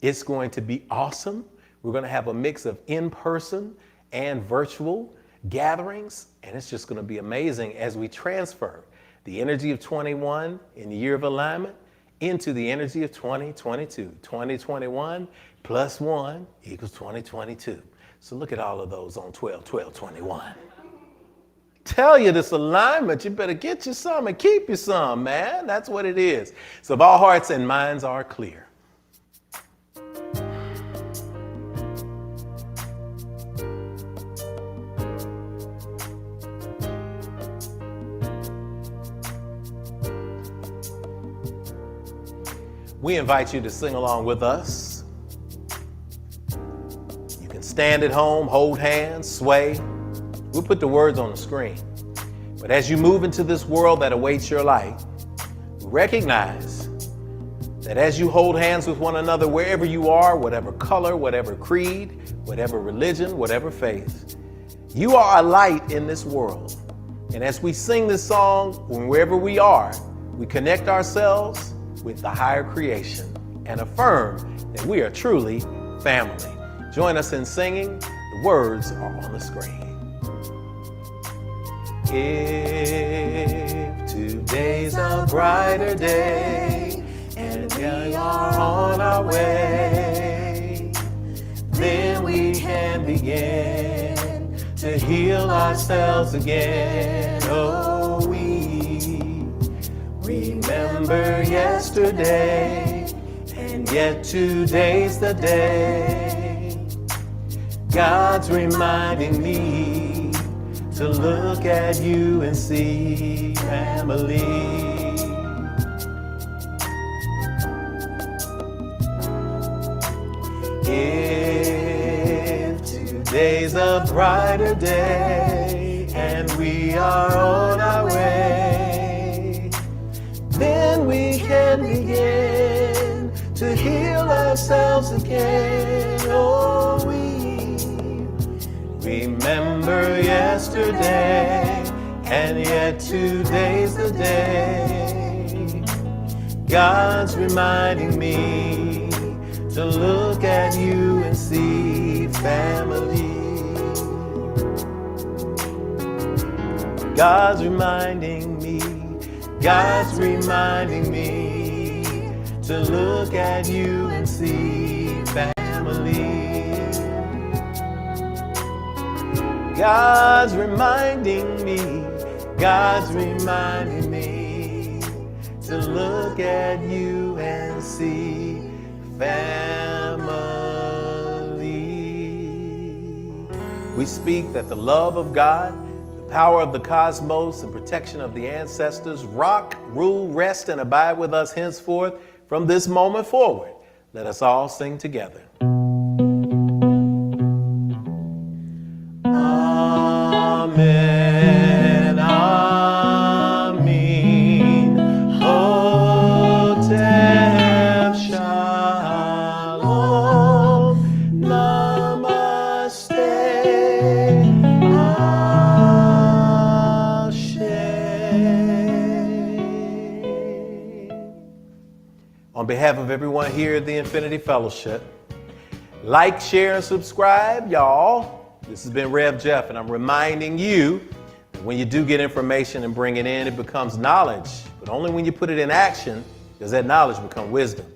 It's going to be awesome. We're going to have a mix of in-person and virtual gatherings, and it's just going to be amazing as we transfer the energy of 21 in the year of alignment into the energy of 2022. 2021 plus 1 equals 2022. So look at all of those on 12/12/21. Tell you this alignment, you better get you some and keep you some, man. That's what it is. So if all hearts and minds are clear, we invite you to sing along with us. You can stand at home, hold hands, sway. We'll put the words on the screen. But as you move into this world that awaits your light, recognize that as you hold hands with one another, wherever you are, whatever color, whatever creed, whatever religion, whatever faith, you are a light in this world. And as we sing this song, wherever we are, we connect ourselves with the higher creation and affirm that we are truly family. Join us in singing. The words are on the screen. If today's a brighter day and we are on our way, then we can begin to heal ourselves again. Oh, we remember yesterday, and yet today's the day. God's reminding me to look at you and see family. If today's a brighter day and we are on our way, then we can begin to heal ourselves again. Oh, we remember yesterday, and yet today's the day. God's reminding me to look at you and see family. God's reminding me, God's reminding me to look at you and see family. God's reminding me, God's reminding me to look at you and see family. We speak that the love of God, the power of the cosmos, and protection of the ancestors rock, rule, rest, and abide with us henceforth from this moment forward. Let us all sing together. Amen. Amen. Hotep Shalom. Namaste. On behalf of everyone here at the Infinity Fellowship, like, share, and subscribe, y'all. This has been Rev.jeff, and I'm reminding you that when you do get information and bring it in, it becomes knowledge. But only when you put it in action does that knowledge become wisdom.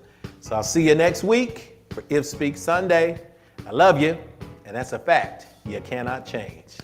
So I'll see you next week for If Speak Sunday. I love you, and that's a fact you cannot change.